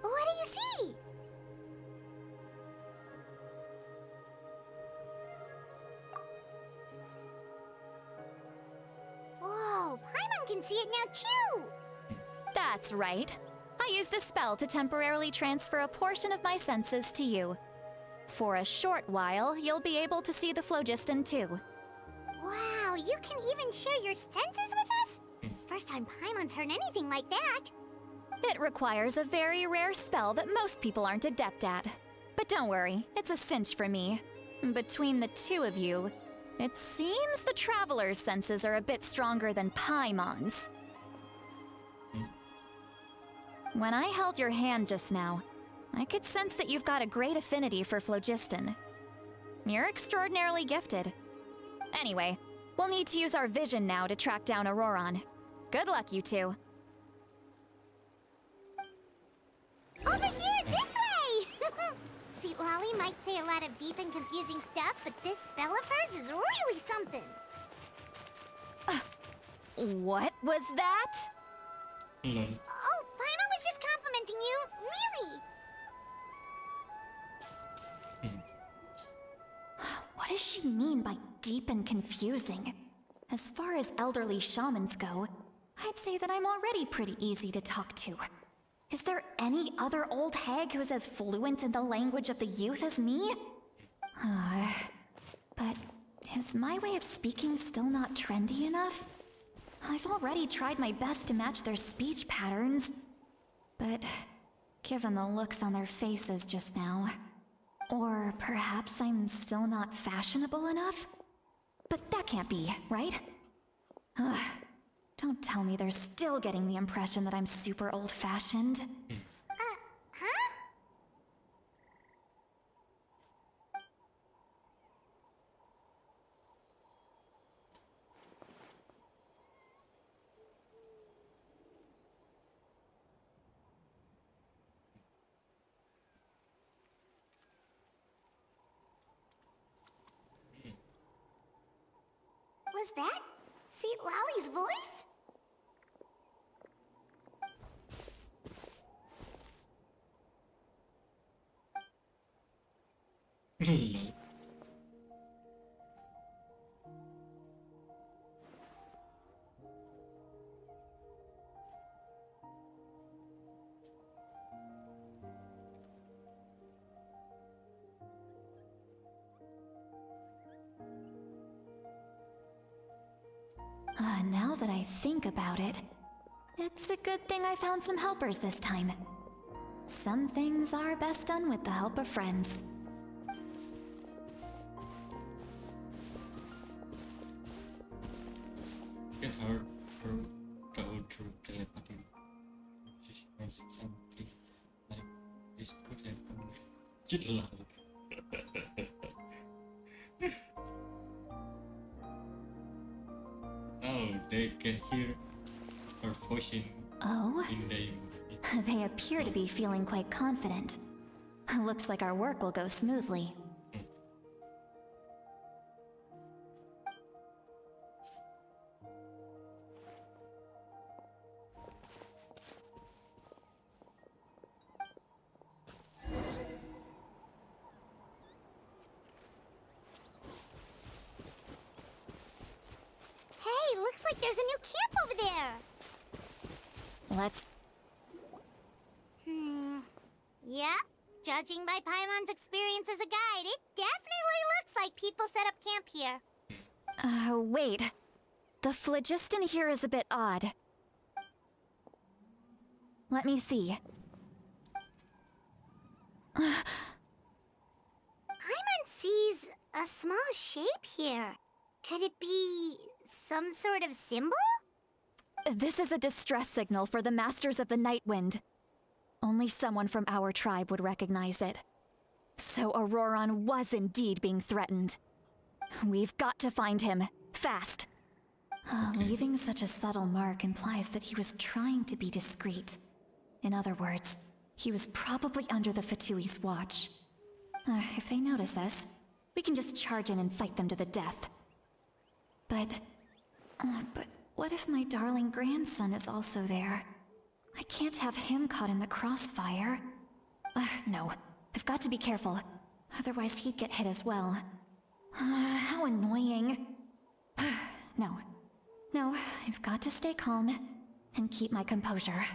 What do you see? Whoa, Paimon can see it now too! That's right. I used a spell to temporarily transfer a portion of my senses to you. For a short while, you'll be able to see the phlogiston too. Wow, you can even share your senses with us? First time Paimon's heard anything like that. It requires a very rare spell that most people aren't adept at. But don't worry, it's a cinch for me. Between the two of you, it seems the Traveler's senses are a bit stronger than Paimon's. When I held your hand just now, I could sense that you've got a great affinity for phlogiston. You're extraordinarily gifted. Anyway, we'll need to use our vision now to track down Auroron. Good luck, you two. Over here, this way! See, Lolly might say a lot of deep and confusing stuff, but this spell of hers is really something. What was that? Lol. Oh, Paimon was just complimenting you. Really? What does she mean by deep and confusing? As far as elderly shamans go, I'd say that I'm already pretty easy to talk to. Is there any other old hag who's as fluent in the language of the youth as me? But is my way of speaking still not trendy enough? I've already tried my best to match their speech patterns. But given the looks on their faces just now, or perhaps I'm still not fashionable enough? But that can't be, right? Don't tell me they're still getting the impression that I'm super old-fashioned. Huh? Was that Seat Lolly's voice? Lol. Now that I think about it, it's a good thing I found some helpers this time. Some things are best done with the help of friends. Get her through telepathy. She mentioned something like this could happen. Jelas. Oh, they can hear her voice in Oh? the They appear to be feeling quite confident. Looks like our work will go smoothly. Hey, looks like there's a new camp over there. Let's... Yeah, judging by Paimon's experience as a guide, it definitely looks like people set up camp here. Wait. The phlogiston here is a bit odd. Let me see. Paimon sees a small shape here. Could it be some sort of symbol? This is a distress signal for the Masters of the Night Wind. Only someone from our tribe would recognize it. So Auroron was indeed being threatened. We've got to find him, fast. Leaving such a subtle mark implies that he was trying to be discreet. In other words, he was probably under the Fatui's watch. If they notice us, we can just charge in and fight them to the death. But what if my darling grandson is also there? I can't have him caught in the crossfire. No, I've got to be careful. Otherwise he'd get hit as well. How annoying. No, I've got to stay calm and keep my composure.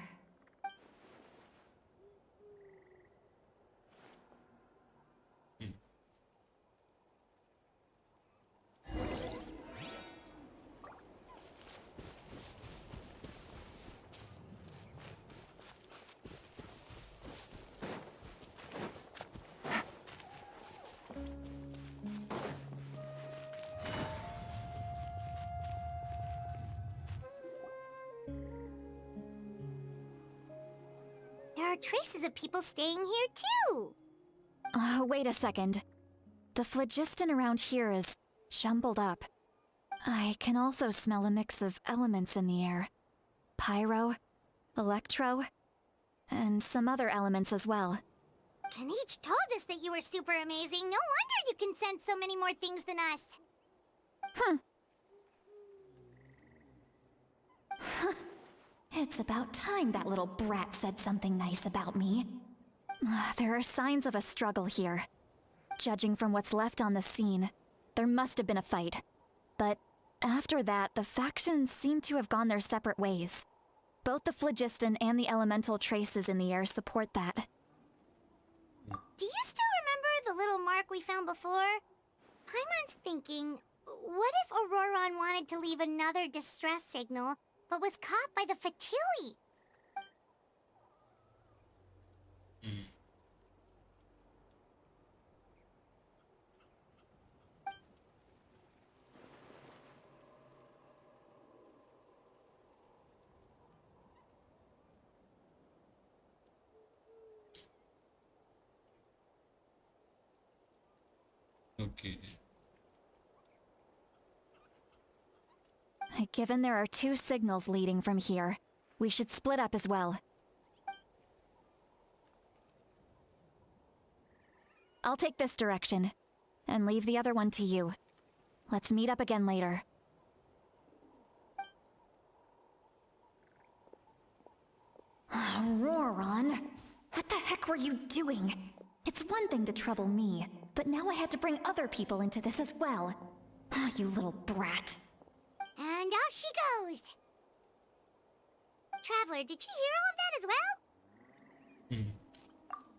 There are traces of people staying here too. Wait a second. The phlogiston around here is jumbled up. I can also smell a mix of elements in the air. Pyro, electro, and some other elements as well. Kanich told us that you were super amazing. No wonder you can sense so many more things than us. It's about time that little brat said something nice about me. There are signs of a struggle here. Judging from what's left on the scene, there must have been a fight. But after that, the factions seem to have gone their separate ways. Both the phlogiston and the elemental traces in the air support that. Do you still remember the little mark we found before? Paimon's thinking, what if Auroron wanted to leave another distress signal, but was caught by the Fatui? Okay. Given there are two signals leading from here, we should split up as well. I'll take this direction, and leave the other one to you. Let's meet up again later. Auroron, what the heck were you doing? It's one thing to trouble me, but now I had to bring other people into this as well. You little brat. And off she goes. Traveler, did you hear all of that as well?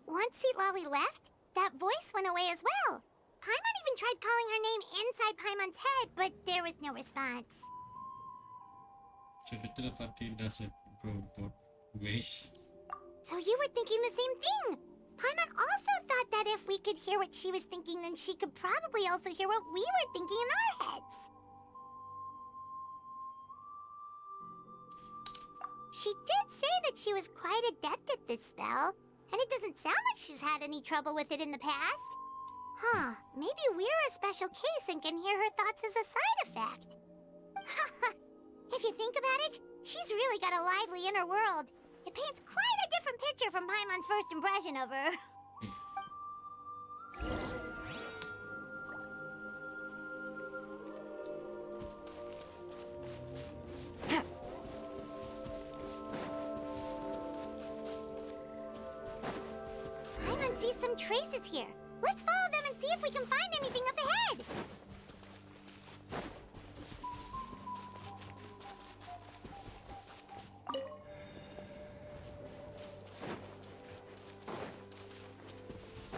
Once Seat Lolly left, that voice went away as well. Paimon even tried calling her name inside Paimon's head, but there was no response. Sebetulnya Fatih doesn't go both ways. So you were thinking the same thing. Paimon also thought that if we could hear what she was thinking, then she could probably also hear what we were thinking in our heads. She did say that she was quite adept at this spell, and it doesn't sound like she's had any trouble with it in the past. Maybe we're a special case and can hear her thoughts as a side effect. If you think about it, she's really got a lively inner world. It paints quite a different picture from Paimon's first impression of her. Paimon sees some traces here. Let's follow them and see if we can find anything up ahead.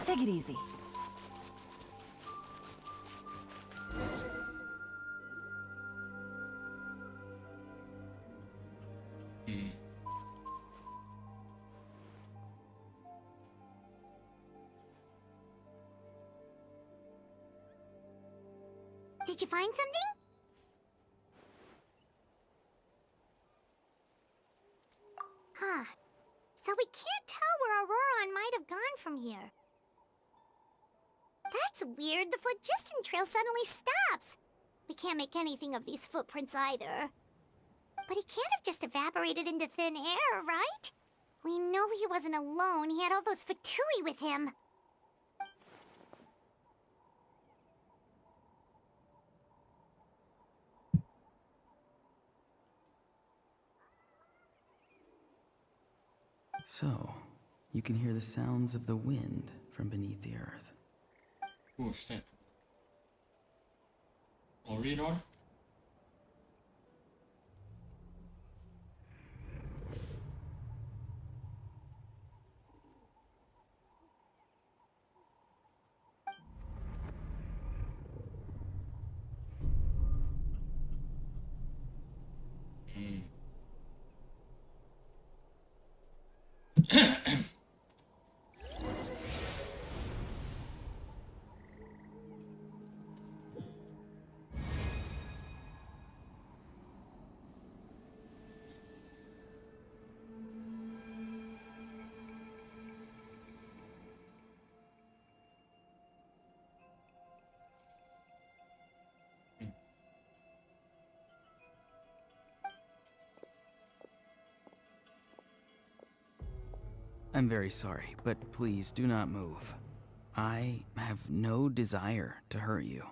Take it easy. Did you find something? So we can't tell where Auroron might have gone from here. That's weird. The phlogiston trail suddenly stops. We can't make anything of these footprints either. But he can't have just evaporated into thin air, right? We know he wasn't alone. He had all those Fatui with him. So, you can hear the sounds of the wind from beneath the earth. Who's that? Orion? I'm very sorry, but please do not move. I have no desire to hurt you.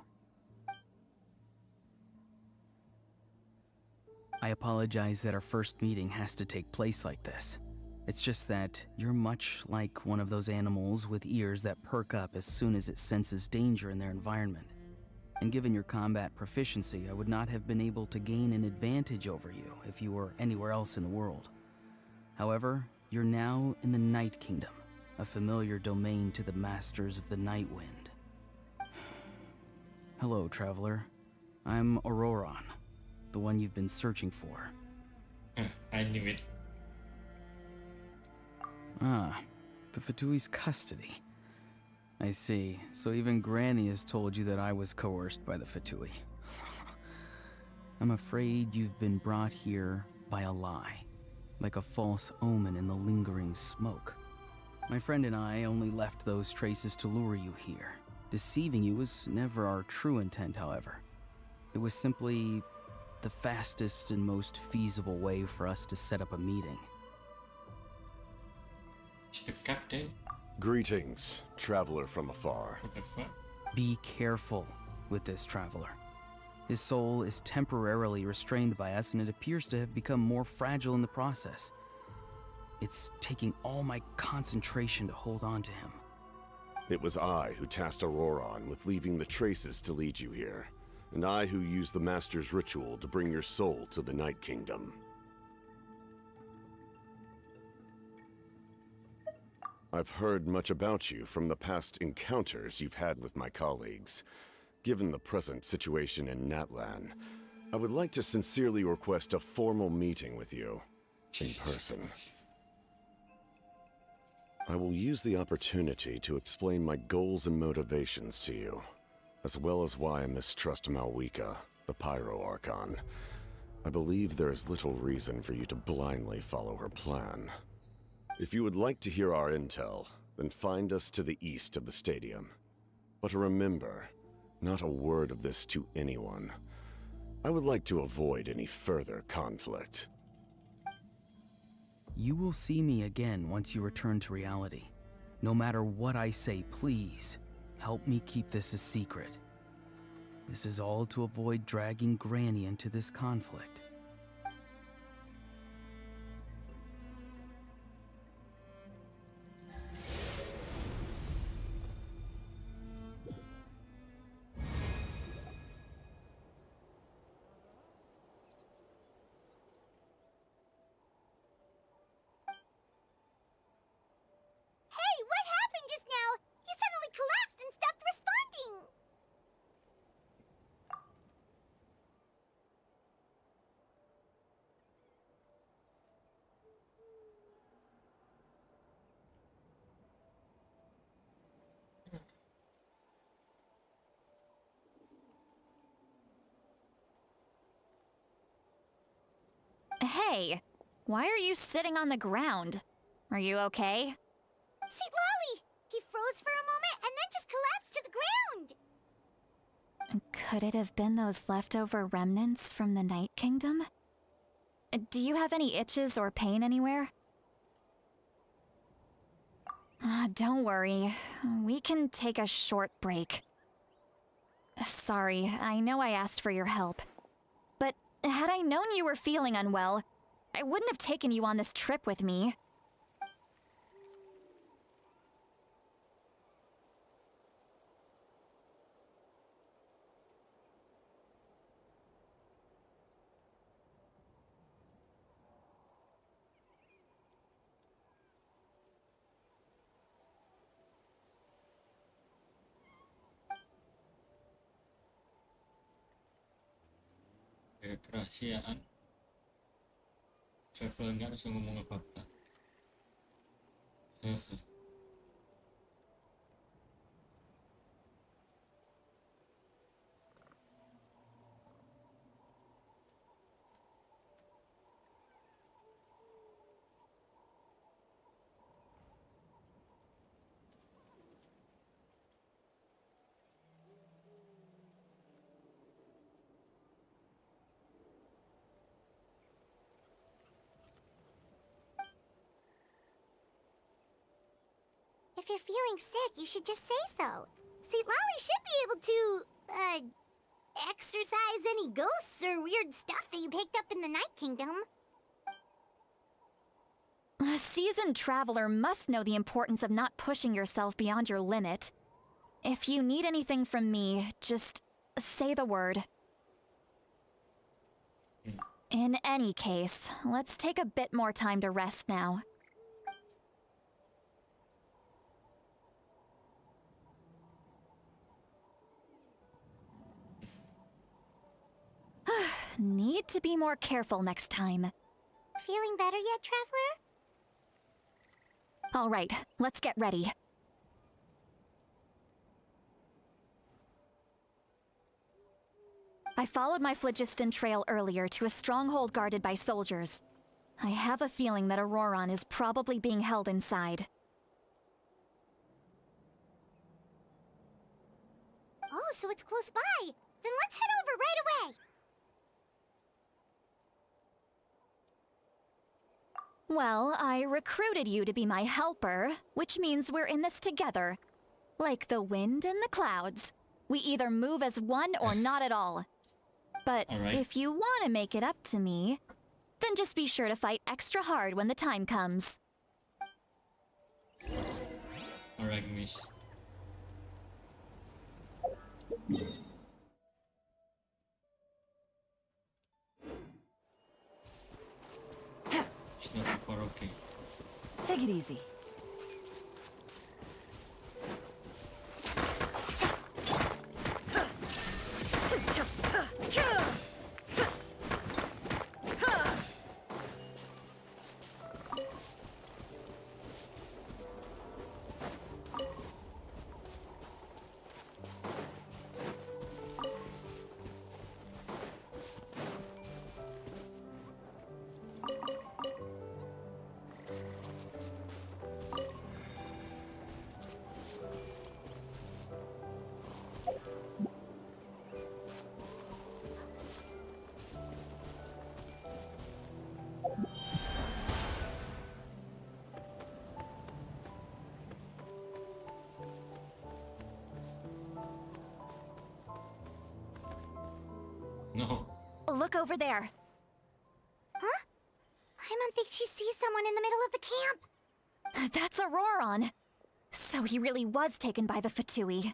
I apologize that our first meeting has to take place like this. It's just that you're much like one of those animals with ears that perk up as soon as it senses danger in their environment. And given your combat proficiency, I would not have been able to gain an advantage over you if you were anywhere else in the world. However, you're now in the Night Kingdom, a familiar domain to the masters of the Night Wind. Hello, traveler. I'm Auroron, the one you've been searching for. I knew it. Ah, the Fatui's custody. I see. So even Granny has told you that I was coerced by the Fatui. I'm afraid you've been brought here by a lie, like a false omen in the lingering smoke. My friend and I only left those traces to lure you here. Deceiving you was never our true intent, however. It was simply the fastest and most feasible way for us to set up a meeting. The captain? Greetings, traveler from afar. What the fuck? Be careful with this traveler. His soul is temporarily restrained by us, and it appears to have become more fragile in the process. It's taking all my concentration to hold on to him. It was I who tasked Auroron with leaving the traces to lead you here, and I who used the Master's ritual to bring your soul to the Night Kingdom. I've heard much about you from the past encounters you've had with my colleagues. Given the present situation in Natlan, I would like to sincerely request a formal meeting with you, in person. I will use the opportunity to explain my goals and motivations to you, as well as why I mistrust Malwika, the Pyro Archon. I believe there is little reason for you to blindly follow her plan. If you would like to hear our intel, then find us to the east of the stadium. But remember, not a word of this to anyone. I would like to avoid any further conflict. You will see me again once you return to reality. No matter what I say, please, help me keep this a secret. This is all to avoid dragging Granny into this conflict. Hey, what happened just now? You suddenly collapsed and stopped responding. Hey, why are you sitting on the ground? Are you okay? See Lolly! He froze for a moment and then just collapsed to the ground! Could it have been those leftover remnants from the Night Kingdom? Do you have any itches or pain anywhere? Don't worry. We can take a short break. Sorry, I know I asked for your help. But had I known you were feeling unwell, I wouldn't have taken you on this trip with me. Kerahasiaan. Travel nggak bisa ngomong apa-apa. If you're feeling sick, you should just say so. See, Lolly should be able to, exorcise any ghosts or weird stuff that you picked up in the Night Kingdom. A seasoned traveler must know the importance of not pushing yourself beyond your limit. If you need anything from me, just say the word. In any case, let's take a bit more time to rest now. Need to be more careful next time. Feeling better yet, Traveler? All right, let's get ready. I followed my phlogiston trail earlier to a stronghold guarded by soldiers. I have a feeling that Auroron is probably being held inside. Oh, so it's close by. Then let's head over right away. Well, I recruited you to be my helper, which means we're in this together. Like the wind and the clouds. We either move as one or not at all. But if you want to make it up to me, then just be sure to fight extra hard when the time comes. Alright, miss. It's not far okay. Take it easy. No. Look over there. Huh? I don't think she sees someone in the middle of the camp. That's Auroron. So he really was taken by the Fatui.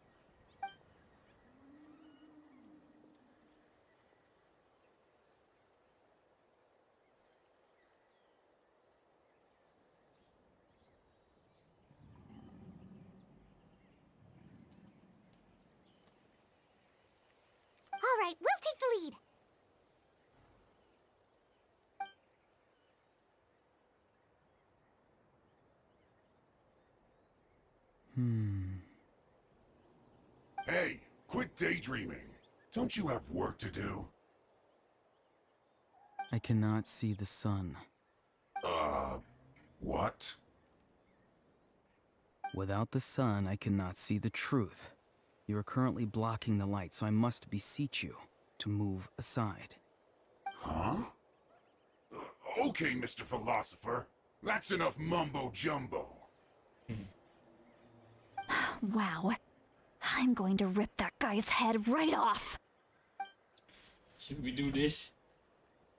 All right, we'll take the lead. Hey, quit daydreaming. Don't you have work to do? I cannot see the sun. What? Without the sun, I cannot see the truth. You are currently blocking the light, so I must beseech you to move aside. Huh? Okay, Mr. Philosopher. That's enough mumbo-jumbo. Wow. I'm going to rip that guy's head right off. Should we do this?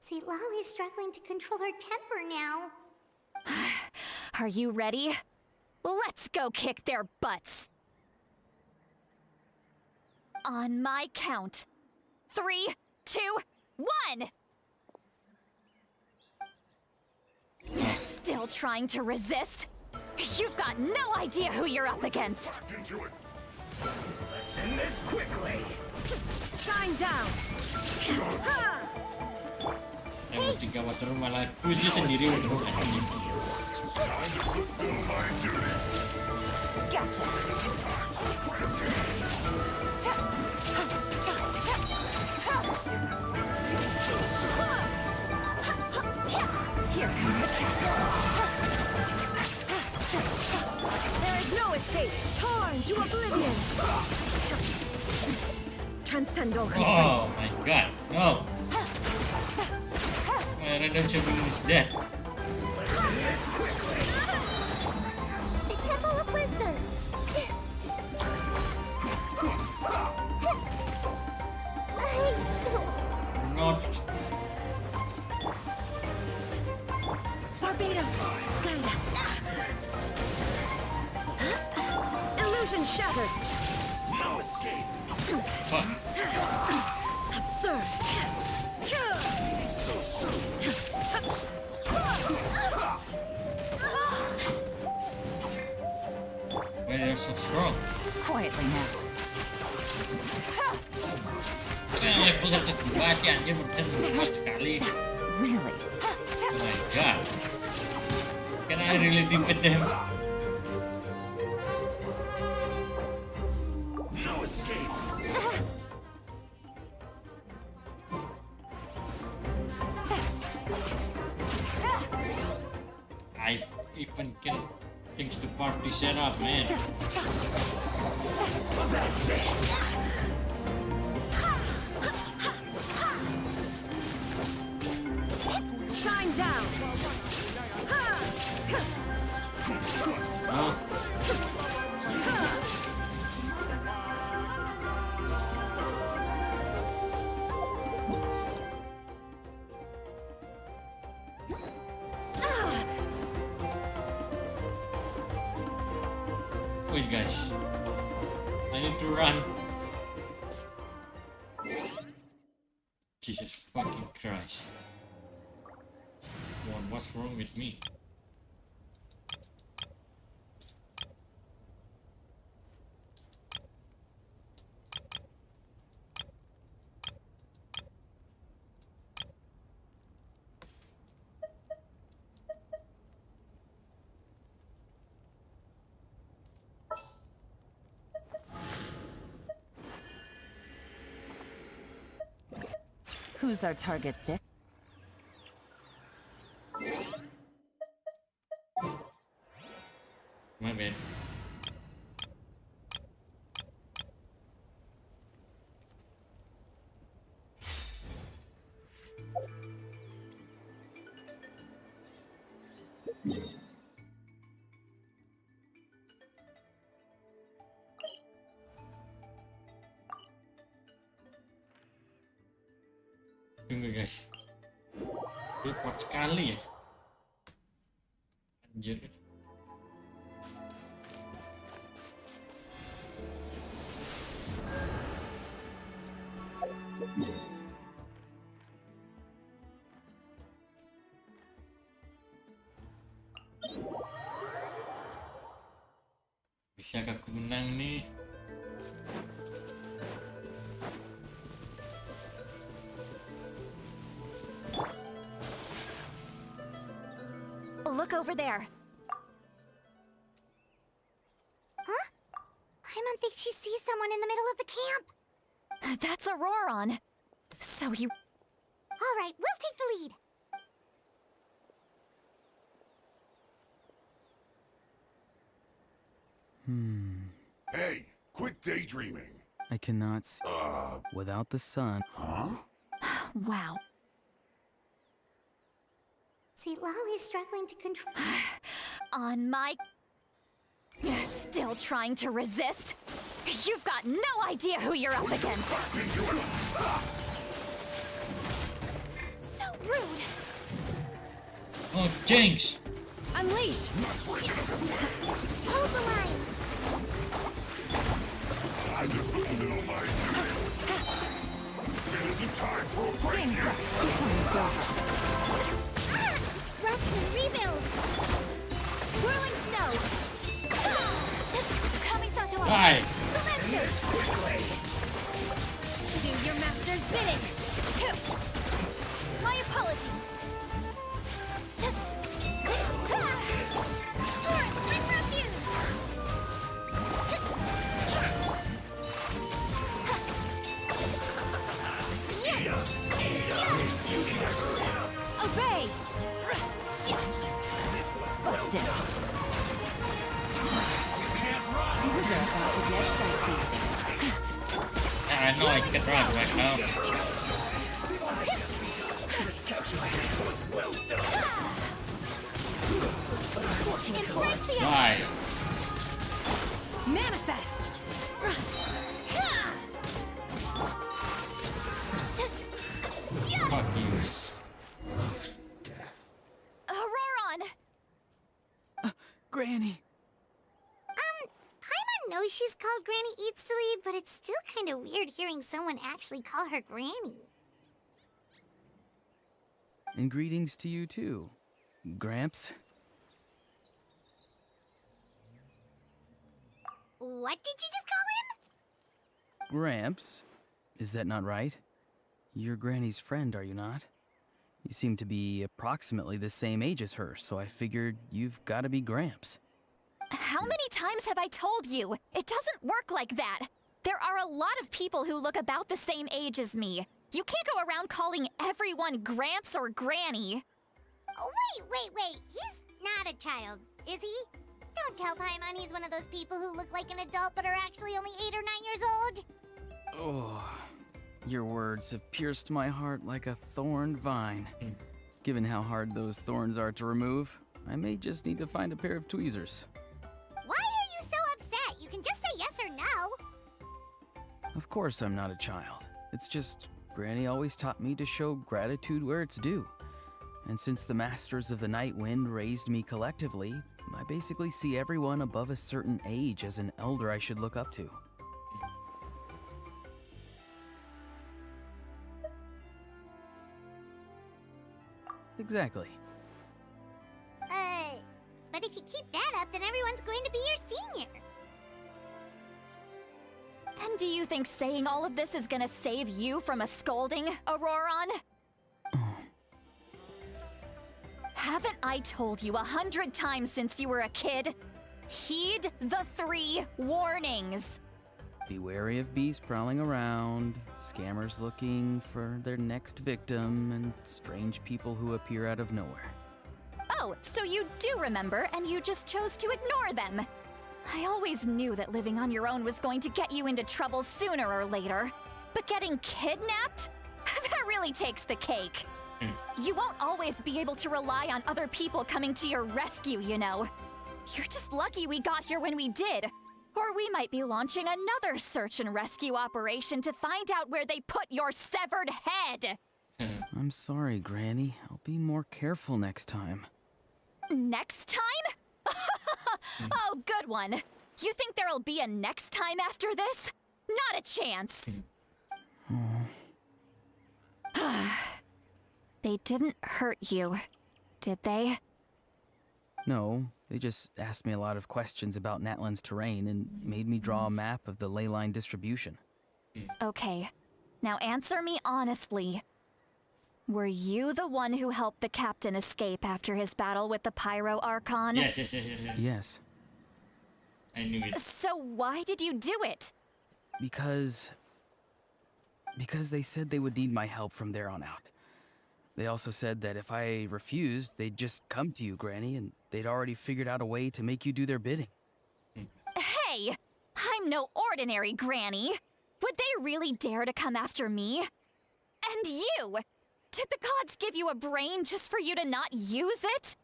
See, Lolly's struggling to control her temper now. Are you ready? Let's go kick their butts. On my count. 3, 2, 1! Still trying to resist? You've got no idea who you're up against. Into it. Let's end this quickly. Shine down. Yang bertiga water malah dia sendiri water anjing. Time to fulfill my duty. Gotcha. Here comes the catch. There is no escape. Torn to oblivion. Transcend all Oh constraints. my god, no. My random champion is dead. The Temple of Wisdom. Not. Barbados, guide us. Illusion shattered. No escape. Fuck. Absurd. So soon. Why they're so strong? Quietly now. Level 1 kebaca anjir bener kuat sekali. Really? Oh my god. Can I really defeat them? No escape. I even can change the party setup, man. Shine down. No. Wait guys, I need to run. Jesus fucking Christ. What's wrong with me? Who's our target this? My bad. Tunggu guys. Dia kuat sekali ya. Anjir. Bisakah aku menang nih? Look over there. Huh? Paimon thinks she sees someone in the middle of the camp. That's Auroron. So he... All right, we'll take the lead. Hey, quit daydreaming. I cannot see without the sun. Huh? Wow. See, Lolly's struggling to control. On my... Still trying to resist? You've got no idea who you're up against. So rude. Oh, Jinx! Unleash! Hold the line. I defeated all my It isn't time for a break yet. Rest and rebuild. Whirling snow. Kamisato. Why? Silencer. Quickly. Do your master's bidding. My apologies. Torrent, bring refuge. Obey. Busted. Things are about to get dicey. I know I can run right now. Why? Manifest. Fuck you. Auroron! Granny! Paimon knows she's called Granny Eats to Leave, but it's still kind of weird hearing someone actually call her Granny. And greetings to you too, Gramps. What did you just call him? Gramps? Is that not right? You're Granny's friend, are you not? You seem to be approximately the same age as her, so I figured you've got to be Gramps. How many times have I told you? It doesn't work like that. There are a lot of people who look about the same age as me. You can't go around calling everyone Gramps or Granny. Oh, wait. He's not a child, is he? Don't tell Paimon he's one of those people who look like an adult but are actually only 8 or 9 years old. Oh, your words have pierced my heart like a thorned vine. Given how hard those thorns are to remove, I may just need to find a pair of tweezers. Why are you so upset? You can just say yes or no. Of course I'm not a child. It's just Granny always taught me to show gratitude where it's due. And since the Masters of the Night Wind raised me collectively, I basically see everyone above a certain age as an elder I should look up to. Exactly. But if you keep that up, then everyone's going to be your senior. And do you think saying all of this is gonna save you from a scolding, Auroron? Haven't I told you 100 times since you were a kid? Heed the 3 warnings. Be wary of bees prowling around, scammers looking for their next victim, and strange people who appear out of nowhere. Oh, so you do remember, and you just chose to ignore them. I always knew that living on your own was going to get you into trouble sooner or later. But getting kidnapped? That really takes the cake. You won't always be able to rely on other people coming to your rescue, you know. You're just lucky we got here when we did. Or we might be launching another search and rescue operation to find out where they put your severed head. I'm sorry, Granny. I'll be more careful next time. Next time? Oh, good one. You think there'll be a next time after this? Not a chance. They didn't hurt you, did they? No, they just asked me a lot of questions about Natlan's terrain and made me draw a map of the ley line distribution. Okay, now answer me honestly. Were you the one who helped the captain escape after his battle with the Pyro Archon? Yes. Yes. I knew it. So why did you do it? Because they said they would need my help from there on out. They also said that if I refused, they'd just come to you, Granny, and they'd already figured out a way to make you do their bidding. I'm no ordinary granny. Would they really dare to come after me? And you! Did the gods give you a brain just for you to not use it?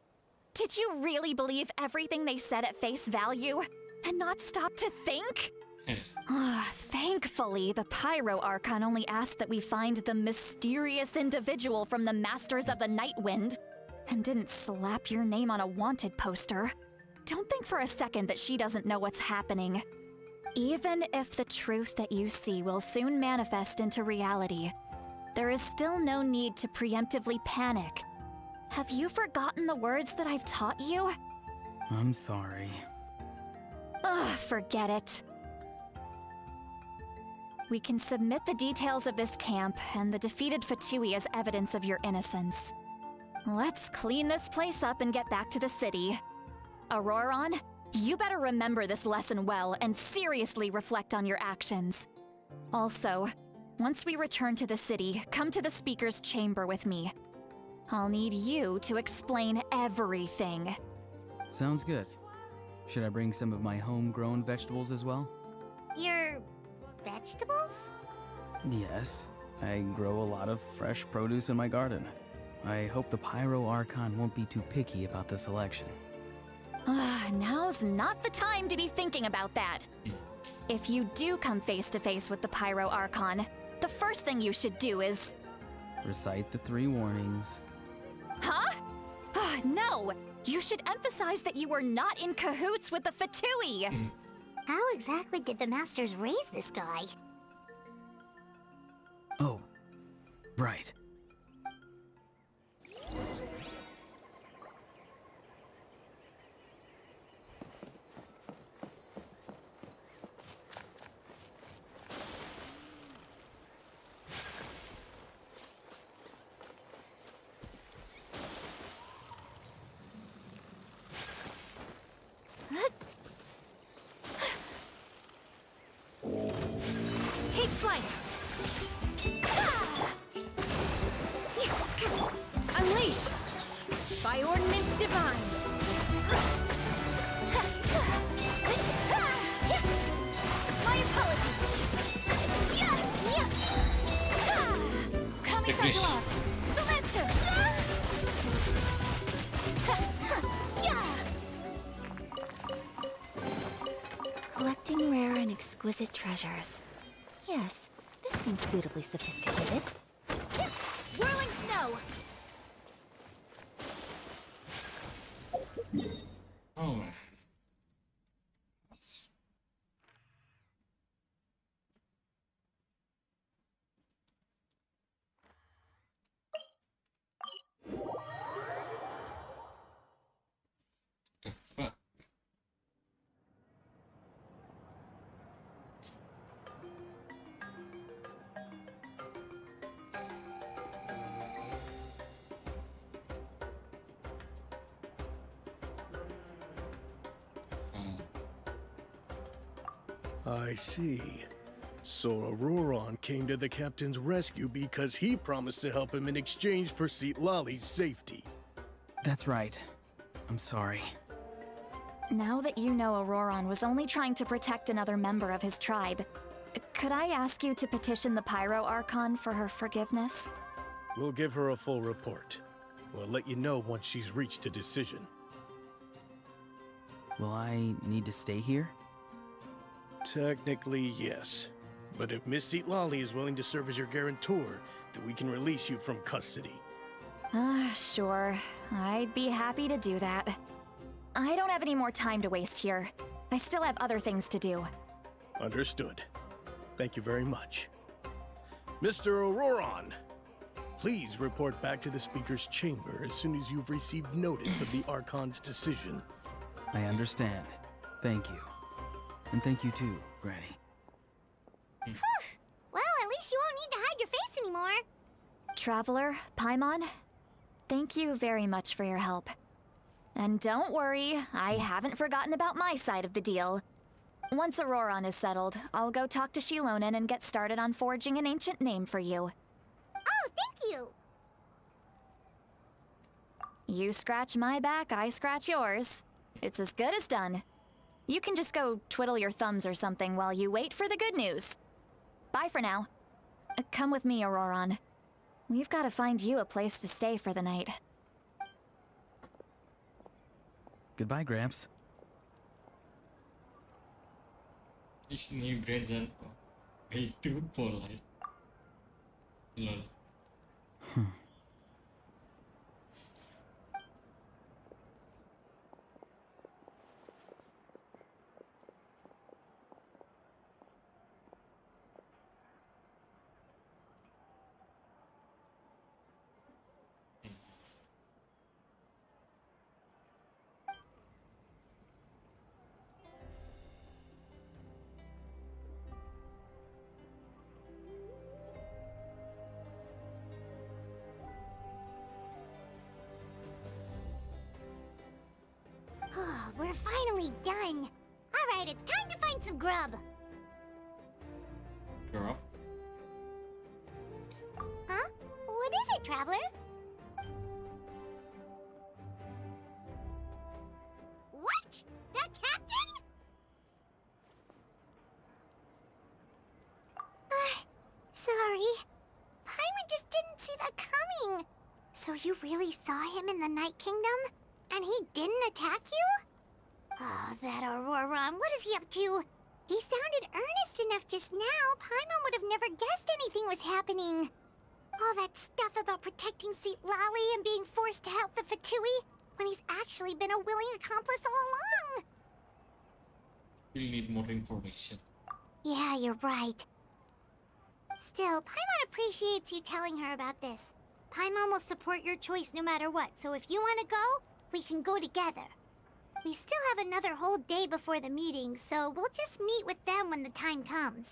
Did you really believe everything they said at face value and not stop to think? Thankfully, the Pyro Archon only asked that we find the mysterious individual from the Masters of the Night Wind and didn't slap your name on a wanted poster. Don't think for a second that she doesn't know what's happening. Even if the truth that you see will soon manifest into reality, there is still no need to preemptively panic. Have you forgotten the words that I've taught you? I'm sorry. Ugh, forget it. We can submit the details of this camp and the defeated Fatui as evidence of your innocence. Let's clean this place up and get back to the city. Auroron, you better remember this lesson well and seriously reflect on your actions. Also, once we return to the city, come to the speaker's chamber with me. I'll need you to explain everything. Sounds good. Should I bring some of my homegrown vegetables as well? Your vegetables? Yes. I grow a lot of fresh produce in my garden. I hope the Pyro Archon won't be too picky about the selection. Now's not the time to be thinking about that. If you do come face to face with the Pyro Archon, the first thing you should do is... Recite the 3 warnings. Huh? No! You should emphasize that you were not in cahoots with the Fatui! How exactly did the Masters raise this guy? Oh, right. Take flight! Unleash! By ordinance divine! My apologies! Kami English. Satuart! Sumetsu! Collecting rare and exquisite treasures. Yes, this seems suitably sophisticated. Whirling snow! Oh man. The fuck? I see. So Auroron came to the captain's rescue because he promised to help him in exchange for Citlali's safety. That's right. I'm sorry. Now that you know Auroron was only trying to protect another member of his tribe, could I ask you to petition the Pyro Archon for her forgiveness? We'll give her a full report. We'll let you know once she's reached a decision. Will I need to stay here? Technically, yes. But if Miss Citlali is willing to serve as your guarantor, then we can release you from custody. Sure. I'd be happy to do that. I don't have any more time to waste here. I still have other things to do. Understood. Thank you very much. Mr. Auroron, please report back to the Speaker's chamber as soon as you've received notice of the Archon's decision. I understand. Thank you. And thank you too, Granny. Well, at least you won't need to hide your face anymore. Traveler, Paimon, thank you very much for your help. And don't worry, I haven't forgotten about my side of the deal. Once Auroron is settled, I'll go talk to Shilonen and get started on forging an ancient name for you. Oh, thank you. You scratch my back, I scratch yours. It's as good as done. You can just go twiddle your thumbs or something while you wait for the good news. Bye for now. Come with me, Auroron. We've got to find you a place to stay for the night. Goodbye, Gramps. His new grandson way too polite. Lol. We're finally done. Alright, it's time to find some grub. Girl. Huh? What is it, Traveler? What? The captain? Sorry. Paimon just didn't see that coming. So you really saw him in the Night Kingdom? And he didn't attack you? Oh, that Auroron, what is he up to? He sounded earnest enough just now. Paimon would have never guessed anything was happening. All that stuff about protecting Seat Lally and being forced to help the Fatui, when he's actually been a willing accomplice all along. We'll need more information. Yeah, you're right. Still, Paimon appreciates you telling her about this. Paimon will support your choice no matter what, so if you want to go, we can go together. We still have another whole day before the meeting, so we'll just meet with them when the time comes.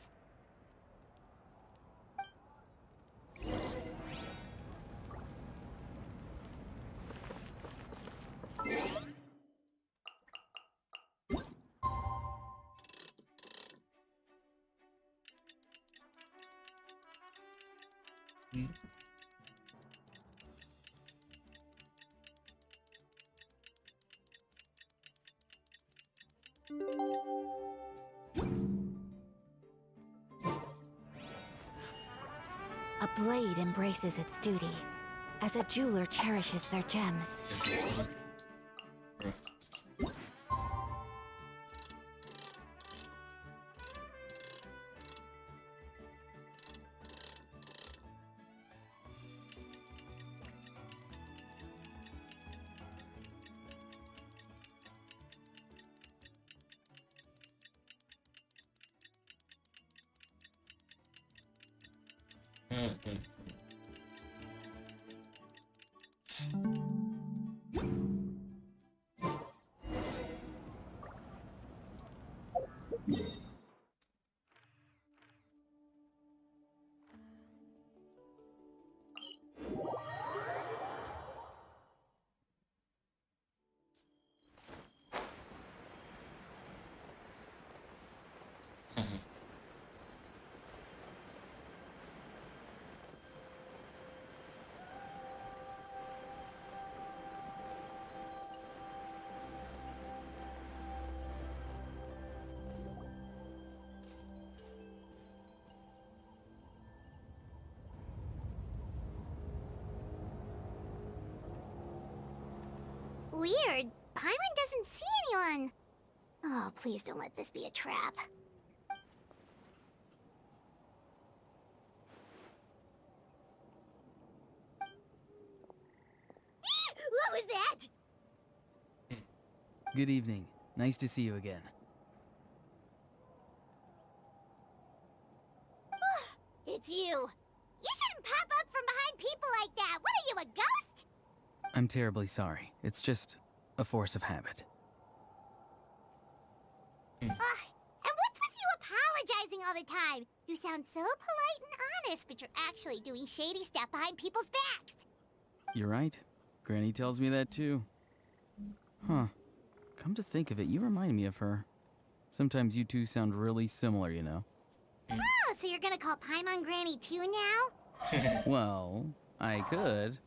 A blade embraces its duty, as a jeweler cherishes their gems. Weird. Paimon doesn't see anyone. Oh, please don't let this be a trap. What was that? Good evening. Nice to see you again. It's you. You shouldn't pop up from behind people like that. What are you, a ghost? I'm terribly sorry. It's just a force of habit. And what's with you apologizing all the time? You sound so polite and honest, but you're actually doing shady stuff behind people's backs. You're right. Granny tells me that too. Huh. Come to think of it, you remind me of her. Sometimes you two sound really similar, you know. Oh, so you're gonna call Paimon Granny too now? Well, I could.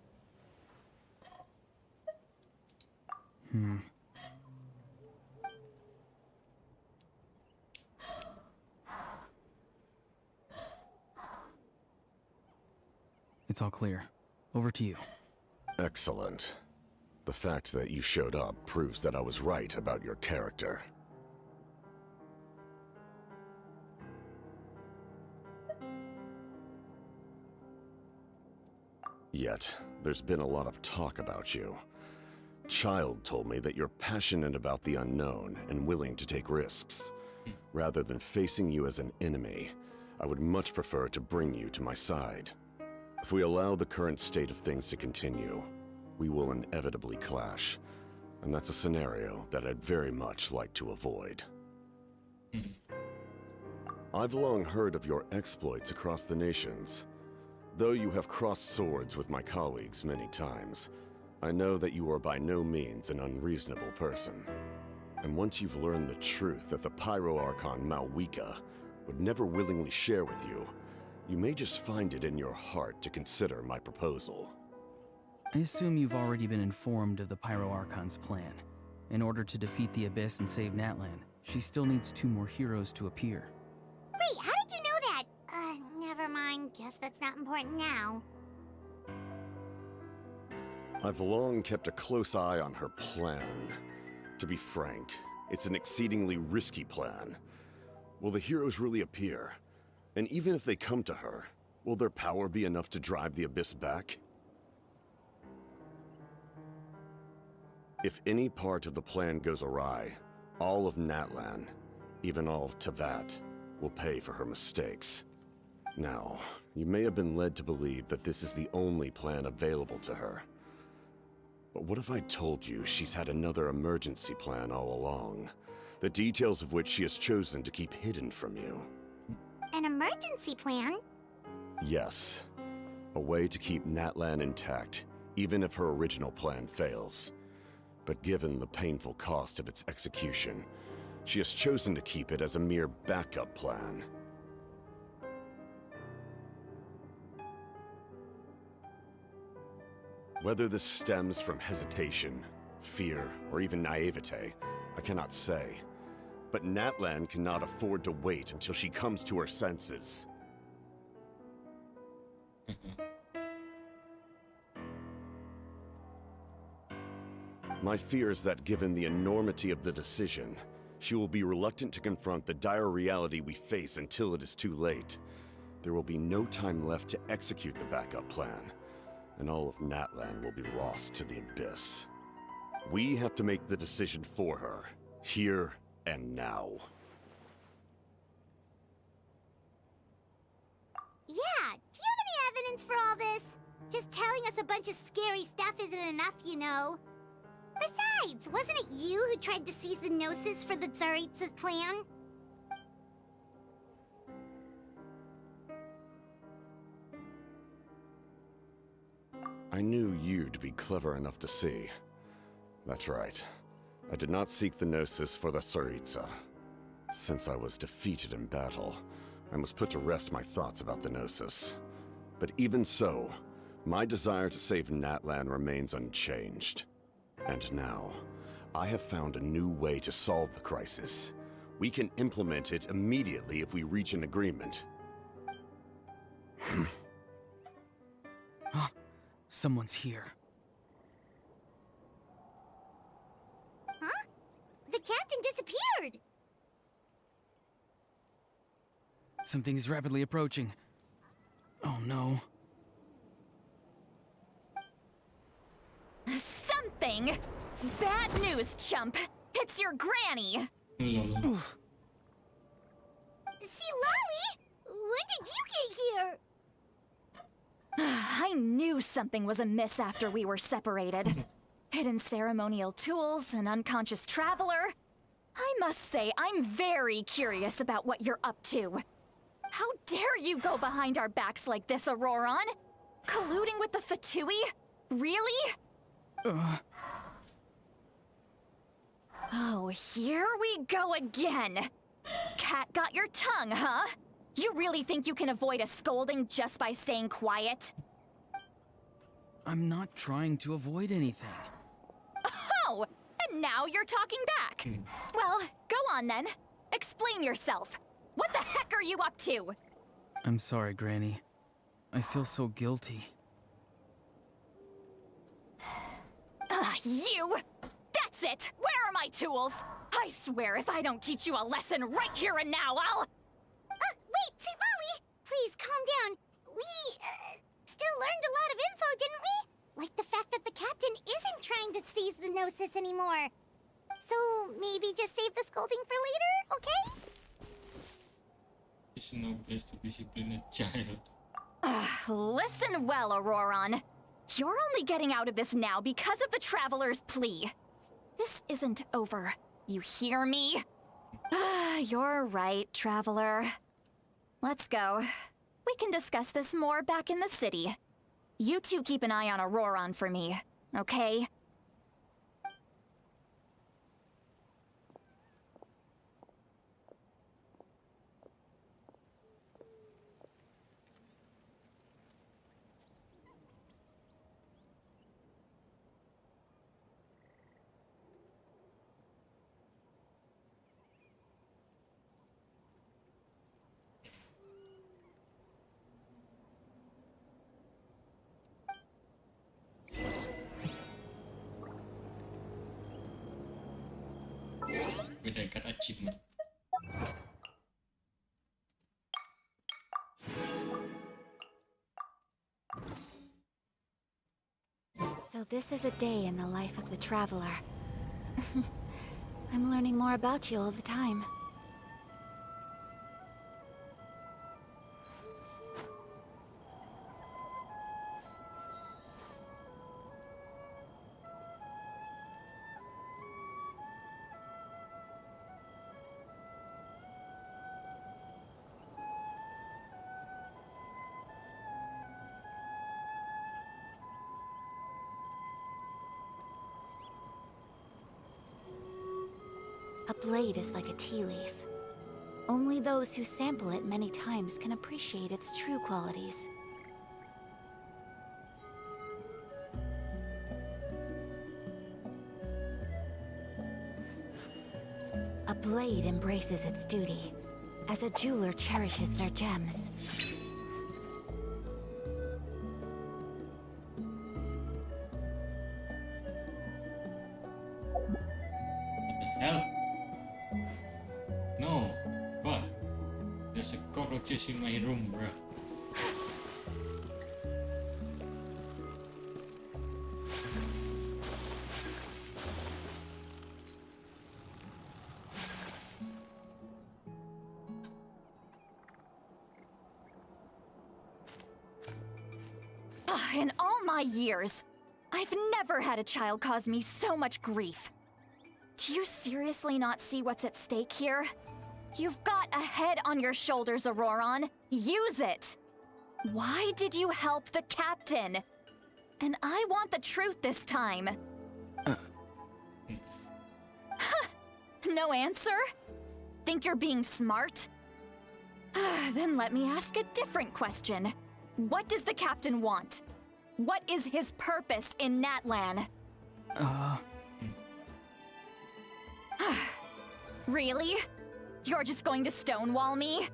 It's all clear. Over to you. Excellent. The fact that you showed up proves that I was right about your character. Yet, there's been a lot of talk about you. Child told me that you're passionate about the unknown and willing to take risks. Rather than facing you as an enemy, I would much prefer to bring you to my side. If we allow the current state of things to continue, we will inevitably clash, and that's a scenario that I'd very much like to avoid. I've long heard of your exploits across the nations. Though you have crossed swords with my colleagues many times, I know that you are by no means an unreasonable person. And once you've learned the truth that the Pyro Archon Malwika would never willingly share with you, you may just find it in your heart to consider my proposal. I assume you've already been informed of the Pyro Archon's plan. In order to defeat the Abyss and save Natlan, she still needs 2 more heroes to appear. Wait, how did you know that? Never mind. Guess that's not important now. I've long kept a close eye on her plan. To be frank, it's an exceedingly risky plan. Will the heroes really appear? And even if they come to her, will their power be enough to drive the Abyss back? If any part of the plan goes awry, all of Natlan, even all of Tevat, will pay for her mistakes. Now, you may have been led to believe that this is the only plan available to her. But what if I told you she's had another emergency plan all along, the details of which she has chosen to keep hidden from you? An emergency plan? Yes. A way to keep Natlan intact, even if her original plan fails. But given the painful cost of its execution, she has chosen to keep it as a mere backup plan. Whether this stems from hesitation, fear, or even naivete, I cannot say. But Natlan cannot afford to wait until she comes to her senses. My fear is that given the enormity of the decision, she will be reluctant to confront the dire reality we face until it is too late. There will be no time left to execute the backup plan, and all of Natlan will be lost to the Abyss. We have to make the decision for her, here and now. Yeah, do you have any evidence for all this? Just telling us a bunch of scary stuff isn't enough, you know. Besides, wasn't it you who tried to seize the Gnosis for the Tsaritsa clan? I knew you'd be clever enough to see. That's right. I did not seek the Gnosis for the Tsaritsa. Since I was defeated in battle, I must put to rest my thoughts about the Gnosis. But even so, my desire to save Natlan remains unchanged. And now, I have found a new way to solve the crisis. We can implement it immediately if we reach an agreement. Someone's here. Huh? The captain disappeared! Something is rapidly approaching. Oh no. Something? Bad news, chump. It's your granny. See, Lolly? When did you get here? I knew something was amiss after we were separated. Hidden ceremonial tools, an unconscious traveler. I must say, I'm very curious about what you're up to. How dare you go behind our backs like this, Auroron? Colluding with the Fatui? Really? Oh, here we go again. Cat got your tongue, huh? You really think you can avoid a scolding just by staying quiet? I'm not trying to avoid anything. Oh, and now you're talking back. Well, go on then. Explain yourself. What the heck are you up to? I'm sorry, Granny. I feel so guilty. You! That's it! Where are my tools? I swear if I don't teach you a lesson right here and now, I'll... Wait, Lolly! Please, calm down. We, still learned a lot of info, didn't we? Like the fact that the captain isn't trying to seize the Gnosis anymore. So, maybe just save the scolding for later, okay? There's no place to discipline a child. Listen well, Auroron. You're only getting out of this now because of the Traveler's plea. This isn't over. You hear me? You're right, Traveler. Let's go. We can discuss this more back in the city. You two keep an eye on Auroron for me, okay? Wait, I got achievement. So this is a day in the life of the Traveler. I'm learning more about you all the time. A blade is like a tea leaf. Only those who sample it many times can appreciate its true qualities. A blade embraces its duty, as a jeweler cherishes their gems. Hell? No. What? There's a cockroaches in my room, bruh. In all my years, I've never had a child cause me so much grief. Do you seriously not see what's at stake here? You've got a head on your shoulders, Auroron. Use it! Why did you help the captain? And I want the truth this time. No answer? Think you're being smart? Then let me ask a different question. What does the captain want? What is his purpose in Natlan? Really? You're just going to stonewall me?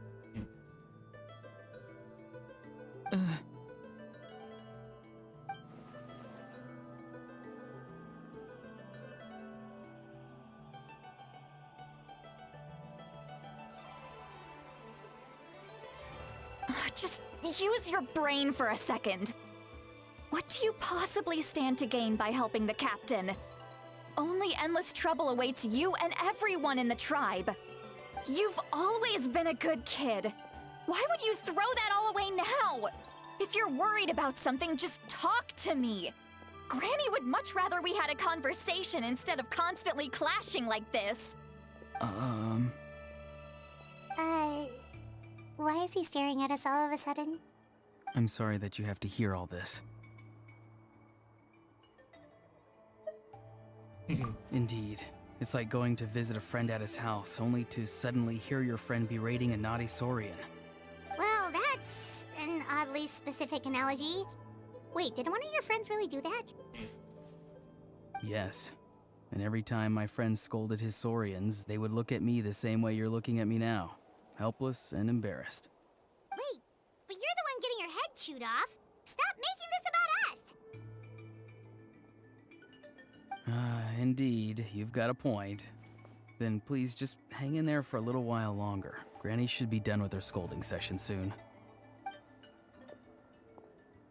Just use your brain for a second. What do you possibly stand to gain by helping the captain? Only endless trouble awaits you and everyone in the tribe. You've always been a good kid. Why would you throw that all away now? If you're worried about something, just talk to me. Granny would much rather we had a conversation instead of constantly clashing like this. Why is he staring at us all of a sudden? I'm sorry that you have to hear all this. Indeed. It's like going to visit a friend at his house, only to suddenly hear your friend berating a naughty Saurian. Well, that's an oddly specific analogy. Wait, did one of your friends really do that? Yes. And every time my friend scolded his Saurians, they would look at me the same way you're looking at me now. Helpless and embarrassed. Wait, but you're the one getting your head chewed off. Stop making this about us! Indeed, you've got a point. Then please just hang in there for a little while longer. Granny should be done with her scolding session soon.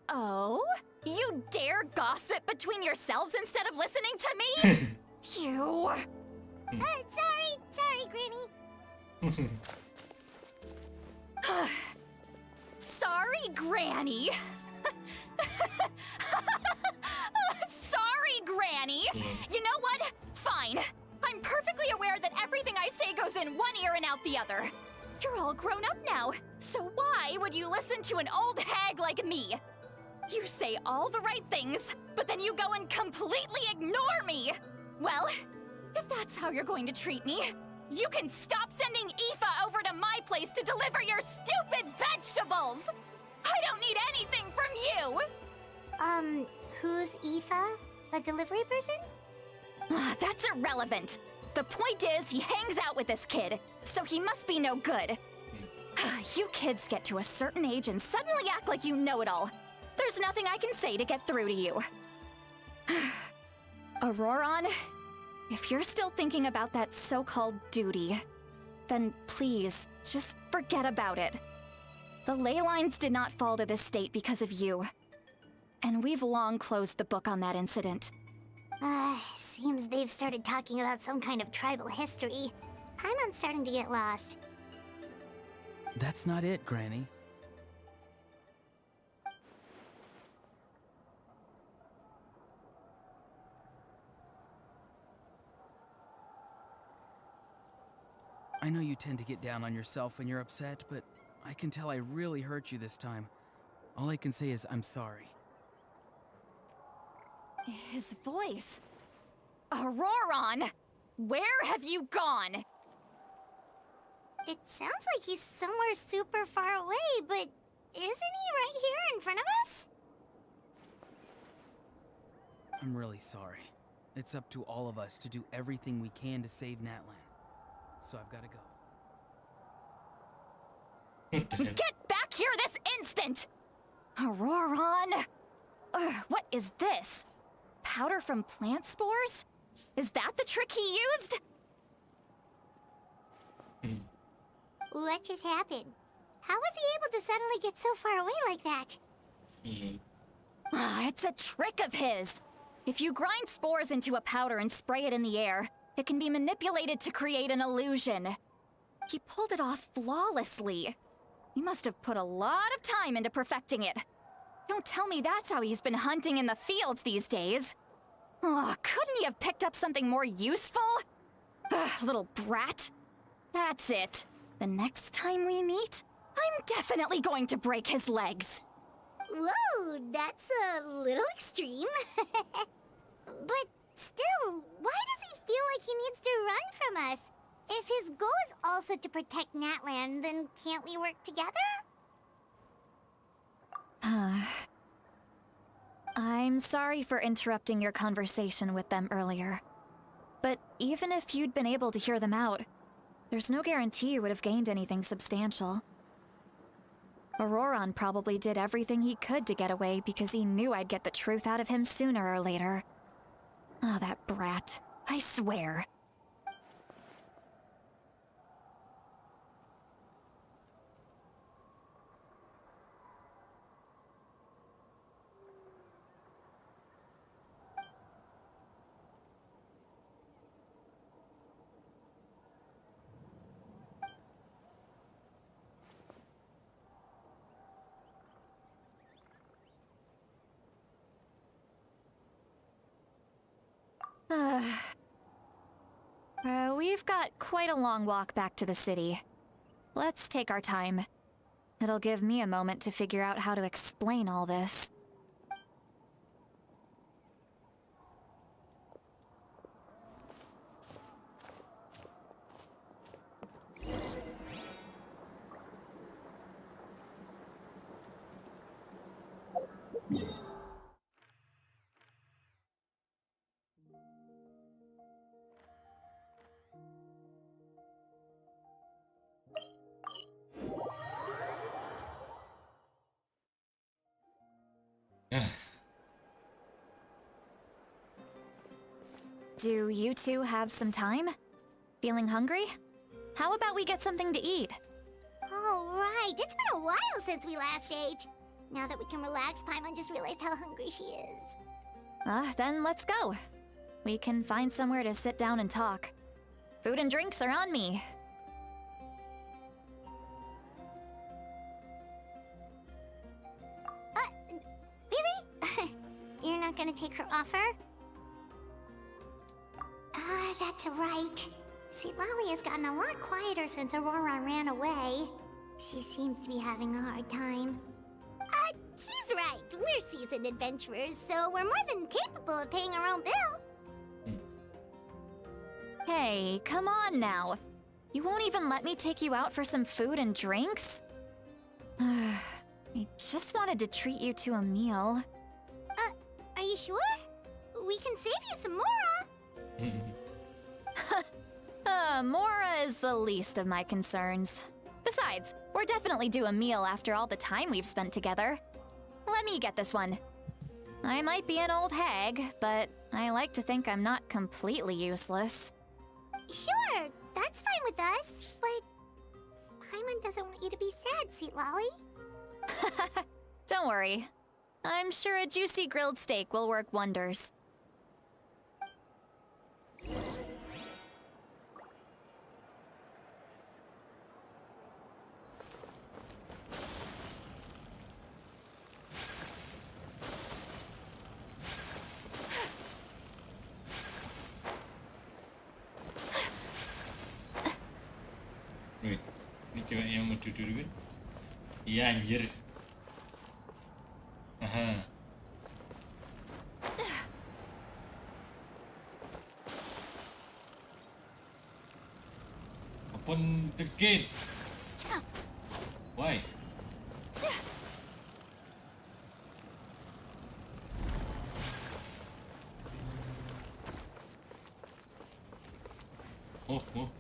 Oh? You dare gossip between yourselves instead of listening to me? You... Sorry, Granny. Sorry, Granny. Sorry, Granny. You know what? Fine. I'm perfectly aware that everything I say goes in one ear and out the other. You're all grown up now, so why would you listen to an old hag like me? You say all the right things, but then you go and completely ignore me. Well, if that's how you're going to treat me, you can stop sending Aoife over to my place to deliver your stupid vegetables! I don't need anything from you! Who's Aoife? A delivery person? That's irrelevant. The point is, he hangs out with this kid, so he must be no good. You kids get to a certain age and suddenly act like you know it all. There's nothing I can say to get through to you. Auroron, if you're still thinking about that so-called duty, then please, just forget about it. The ley lines did not fall to this state because of you. And we've long closed the book on that incident. Seems they've started talking about some kind of tribal history. I'm starting to get lost. That's not it, Granny. I know you tend to get down on yourself when you're upset, but I can tell I really hurt you this time. All I can say is I'm sorry. His voice. Auroron! Where have you gone? It sounds like he's somewhere super far away, but isn't he right here in front of us? I'm really sorry. It's up to all of us to do everything we can to save Natlan. So I've got to go. Get back here this instant! Auroron! What is this? Powder from plant spores? Is that the trick he used? What just happened? How was he able to suddenly get so far away like that? It's a trick of his. If you grind spores into a powder and spray it in the air, it can be manipulated to create an illusion. He pulled it off flawlessly. He must have put a lot of time into perfecting it. Don't tell me that's how he's been hunting in the fields these days. Oh, couldn't he have picked up something more useful? Little brat. That's it. The next time we meet, I'm definitely going to break his legs. Whoa, that's a little extreme. But still, why does he feel like he needs to run from us? If his goal is also to protect Natlan, then can't we work together? I'm sorry for interrupting your conversation with them earlier. But even if you'd been able to hear them out, there's no guarantee you would have gained anything substantial. Auroron probably did everything he could to get away because he knew I'd get the truth out of him sooner or later. Oh, that brat. I swear. We've got quite a long walk back to the city. Let's take our time. It'll give me a moment to figure out how to explain all this. Do you two have some time? Feeling hungry? How about we get something to eat? Oh, right. It's been a while since we last ate. Now that we can relax, Paimon just realized how hungry she is. Then let's go. We can find somewhere to sit down and talk. Food and drinks are on me. Really? You're not gonna take her offer? Ah, that's right. See, Lolly has gotten a lot quieter since Aurora ran away. She seems to be having a hard time. He's right. We're seasoned adventurers, so we're more than capable of paying our own bill. Hey, come on now. You won't even let me take you out for some food and drinks? I just wanted to treat you to a meal. Are you sure? We can save you some Mora. Mora is the least of my concerns. Besides, we're definitely due a meal after all the time we've spent together. Let me get this one. I might be an old hag, but I like to think I'm not completely useless. Sure, that's fine with us, but Paimon doesn't want you to be sad, sweet Lolly. Don't worry. I'm sure a juicy grilled steak will work wonders. Wait, ini cewek yang mau duduk kan? Iya anjir. Aha. Open the gate. Why? Oh.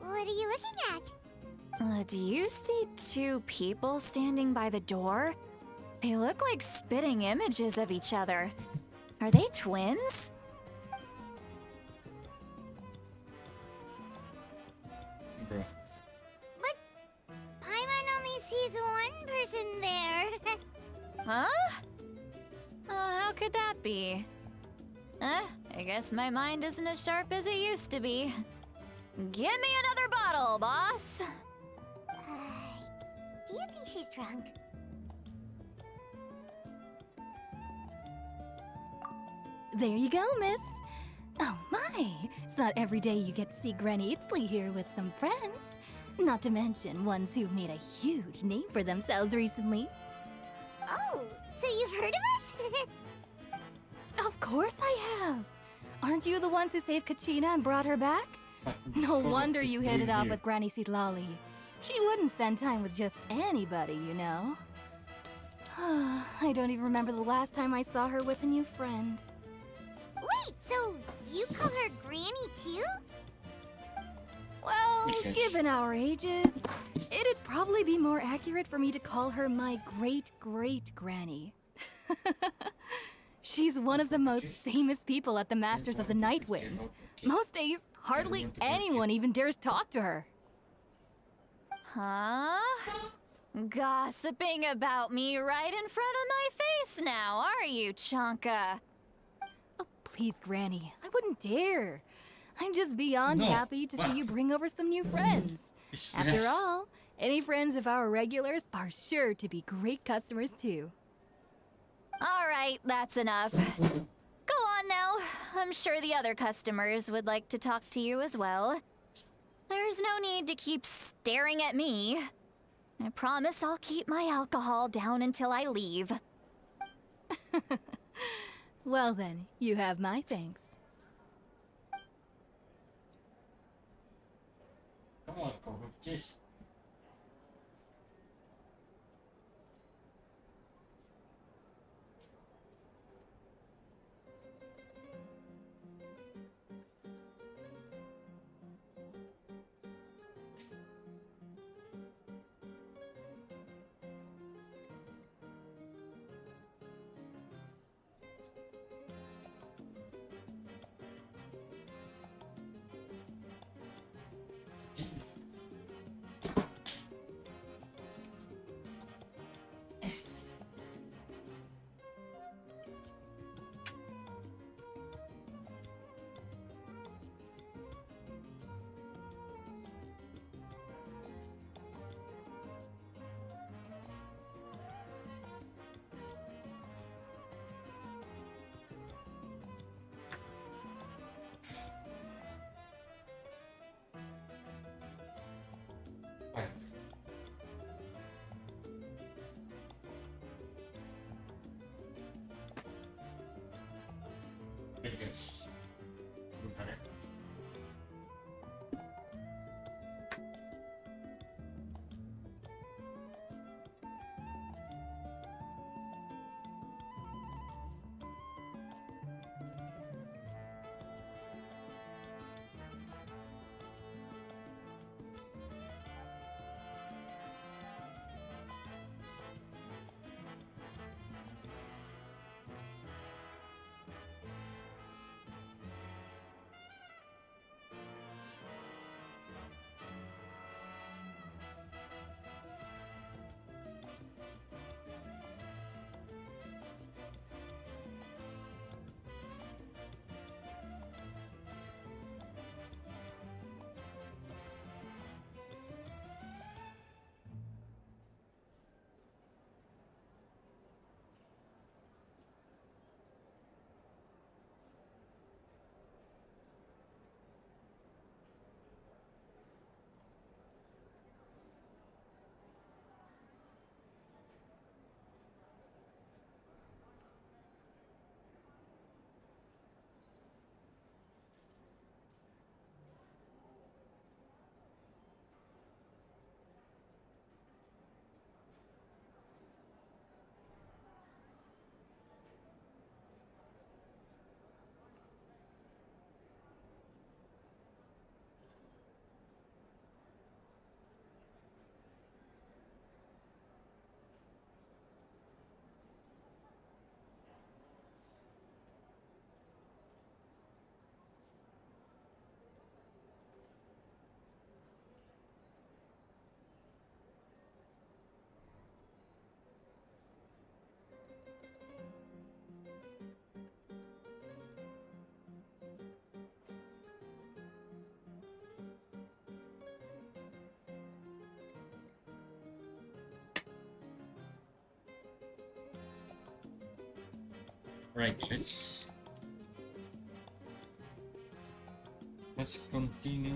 What are you looking at? Do you see two people standing by the door? They look like spitting images of each other. Are they twins? Bro. But Paimon only sees one person there. Huh? How could that be? I guess my mind isn't as sharp as it used to be. Give me another bottle, boss! Do you think she's drunk? There you go, miss. Oh my, it's not every day you get to see Granny Itzley here with some friends. Not to mention ones who've made a huge name for themselves recently. Oh, so you've heard of us? Of course I have. Aren't you the ones who saved Kachina and brought her back? No wonder you hit it off with Granny Seedlolly. She wouldn't spend time with just anybody, you know. I don't even remember the last time I saw her with a new friend. Wait, so you call her Granny too? Well, given our ages, it'd probably be more accurate for me to call her my great-great-granny. She's one of the most famous people at the Masters of the Night Wind. Most days, hardly anyone even dares talk to her. Huh? Gossiping about me right in front of my face now, are you, Chonka? Oh, please, Granny. I wouldn't dare. I'm just beyond No. happy to see you bring over some new friends. After all, any friends of our regulars are sure to be great customers too. All right, that's enough. Go on now. I'm sure the other customers would like to talk to you as well. There's no need to keep staring at me. I promise I'll keep my alcohol down until I leave. Well then, you have my thanks. Come on, cockroaches. Right. Because bentar ya. Right, let's continue.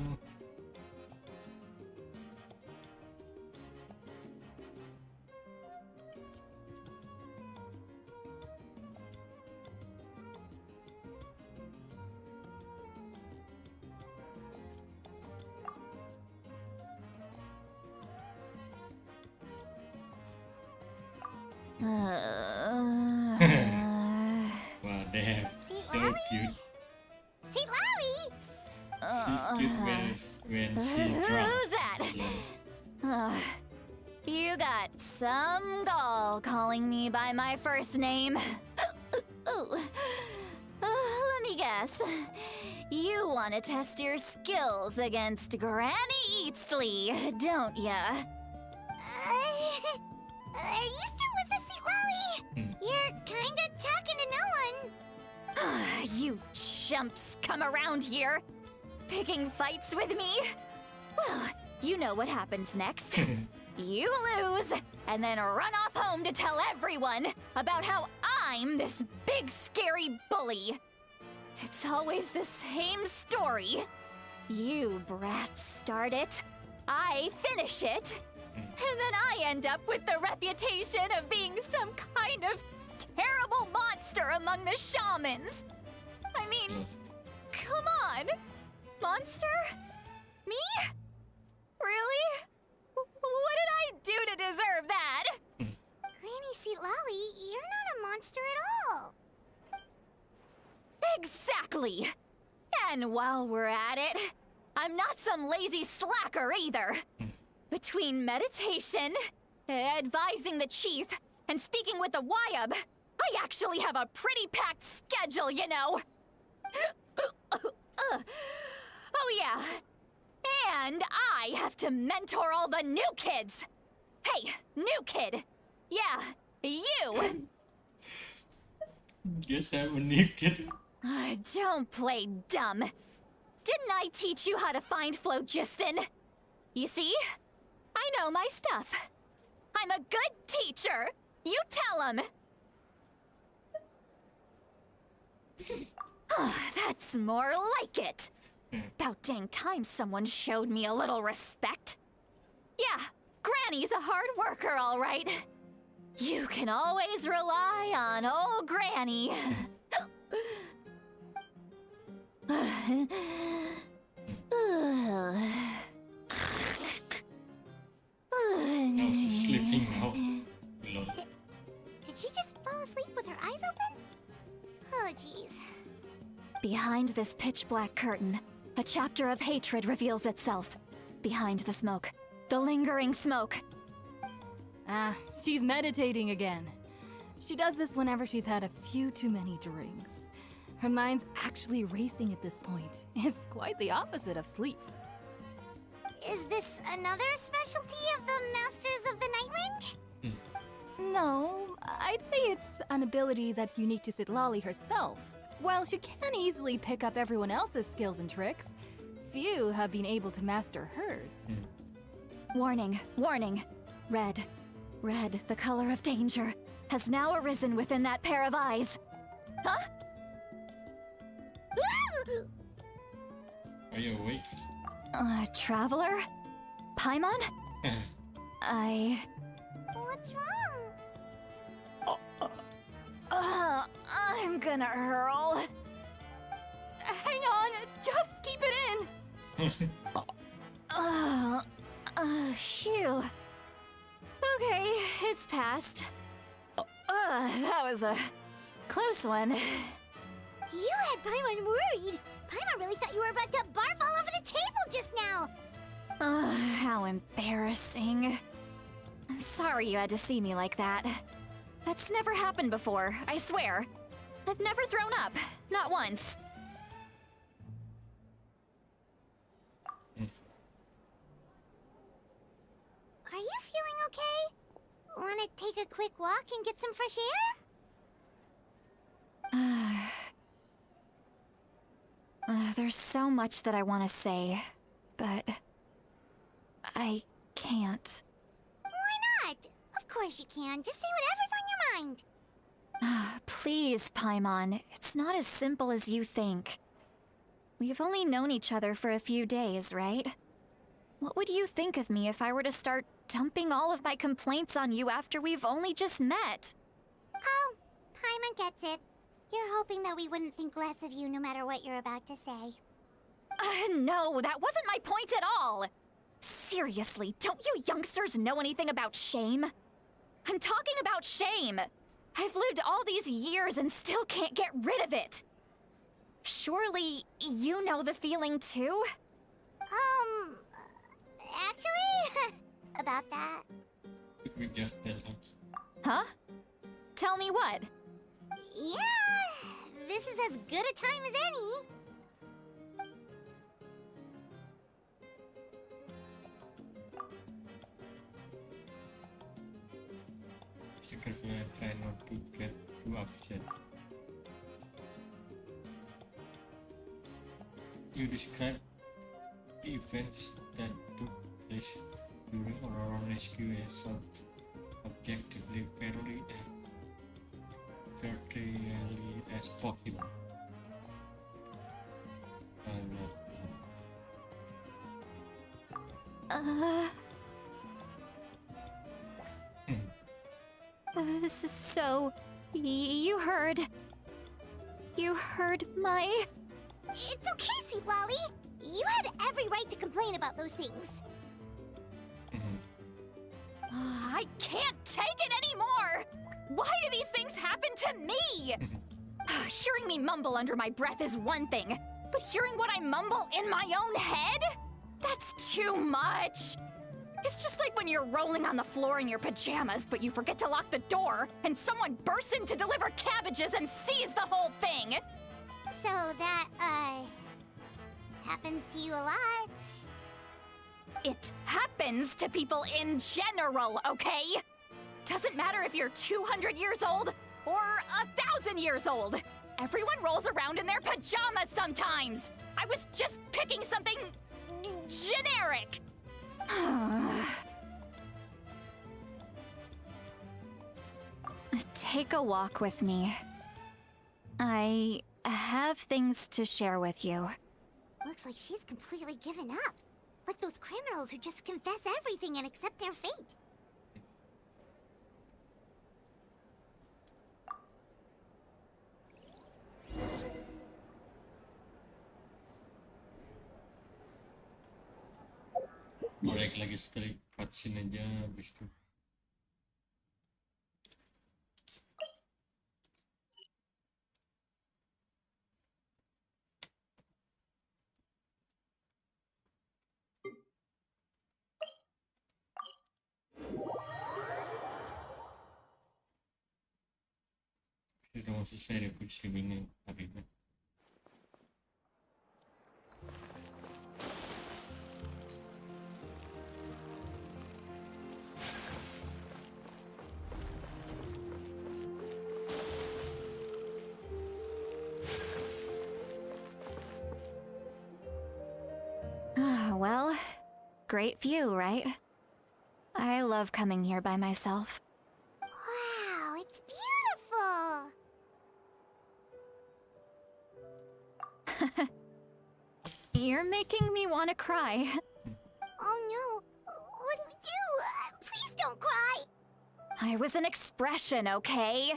Wow, they have so cute. See, Larry! She's cute when she's drunk. Who's that? You got some gall calling me by my first name. Let me guess. You want to test your skills against Granny Eatsley, don't ya? Are you still with us, Larry? You're kinda talking to no one. You chumps come around here, picking fights with me? Well, you know what happens next. You lose, and then run off home to tell everyone about how I'm this big scary bully. It's always the same story. You brats start it, I finish it, and then I end up with the reputation of being some kind of terrible monster among the shamans. I mean, come on! Monster? Me? Really? What did I do to deserve that? Granny Seat Lolly, you're not a monster at all. Exactly! And while we're at it, I'm not some lazy slacker either. Between meditation, advising the chief, and speaking with the Wyab, I actually have a pretty packed schedule, you know. Oh yeah. And I have to mentor all the new kids. Hey, new kid. Yeah, you. Guess I'm a new kid. Don't play dumb. Didn't I teach you how to find phlogiston? You see? I know my stuff. I'm a good teacher. You tell him. That's more like it. About dang time someone showed me a little respect. Yeah, Granny's a hard worker, all right. You can always rely on old Granny. Now she's sleeping now. Lol. Did she just fall asleep with her eyes open? Oh, jeez. Behind this pitch-black curtain, a chapter of hatred reveals itself. Behind the smoke. The lingering smoke. Ah, she's meditating again. She does this whenever she's had a few too many drinks. Her mind's actually racing at this point. It's quite the opposite of sleep. Is this another specialty of the Masters of the Nightwind? No, I'd say it's an ability that's unique to Sitlali herself. While she can easily pick up everyone else's skills and tricks, few have been able to master hers. Warning, warning. Red. Red, the color of danger, has now arisen within that pair of eyes. Huh? Are you awake? Traveler? Paimon? What's wrong? I'm gonna hurl. Hang on, just keep it in. Phew. Okay, it's passed. That was a close one. You had Paimon worried. Paimon really thought you were about to barf all over the table just now. How embarrassing. I'm sorry you had to see me like that. That's never happened before, I swear. I've never thrown up, not once. Are you feeling okay? Want to take a quick walk and get some fresh air? There's so much that I want to say, but I can't. Why not? Of course you can. Just say whatever's on your mind. Please, Paimon, it's not as simple as you think. We've only known each other for a few days, right? What would you think of me if I were to start dumping all of my complaints on you after we've only just met? Oh, Paimon gets it. You're hoping that we wouldn't think less of you no matter what you're about to say. No, that wasn't my point at all! Seriously, don't you youngsters know anything about shame? I'm talking about shame! I've lived all these years and still can't get rid of it! Surely, you know the feeling too? Actually, about that. Could we just tell her? Huh? Tell me what? Yeah, this is as good a time as any. Secretly, I try not to get too upset. You described the events that took place during our rescue as objectively fairly and fairly as possible. So, you heard my... It's okay, Sea Lolly. You had every right to complain about those things. I can't take it anymore! Why do these things happen to me? Hearing me mumble under my breath is one thing, but hearing what I mumble in my own head? That's too much! It's just like when you're rolling on the floor in your pajamas, but you forget to lock the door, and someone bursts in to deliver cabbages and sees the whole thing! So that, happens to you a lot. It happens to people in general, okay? Doesn't matter if you're 200 years old or 1,000 years old. Everyone rolls around in their pajamas sometimes. I was just picking something generic. Take a walk with me. I have things to share with you. Looks like she's completely given up. Like those criminals who just confess everything and accept their fate. Korek lagi sekali cutscene aja habis itu. Sudah mau selesai deh streamingnya hari ini. Well, great view, right? I love coming here by myself. Wow, it's beautiful! You're making me want to cry. Oh no, what do we do? Please don't cry! I was an expression, okay?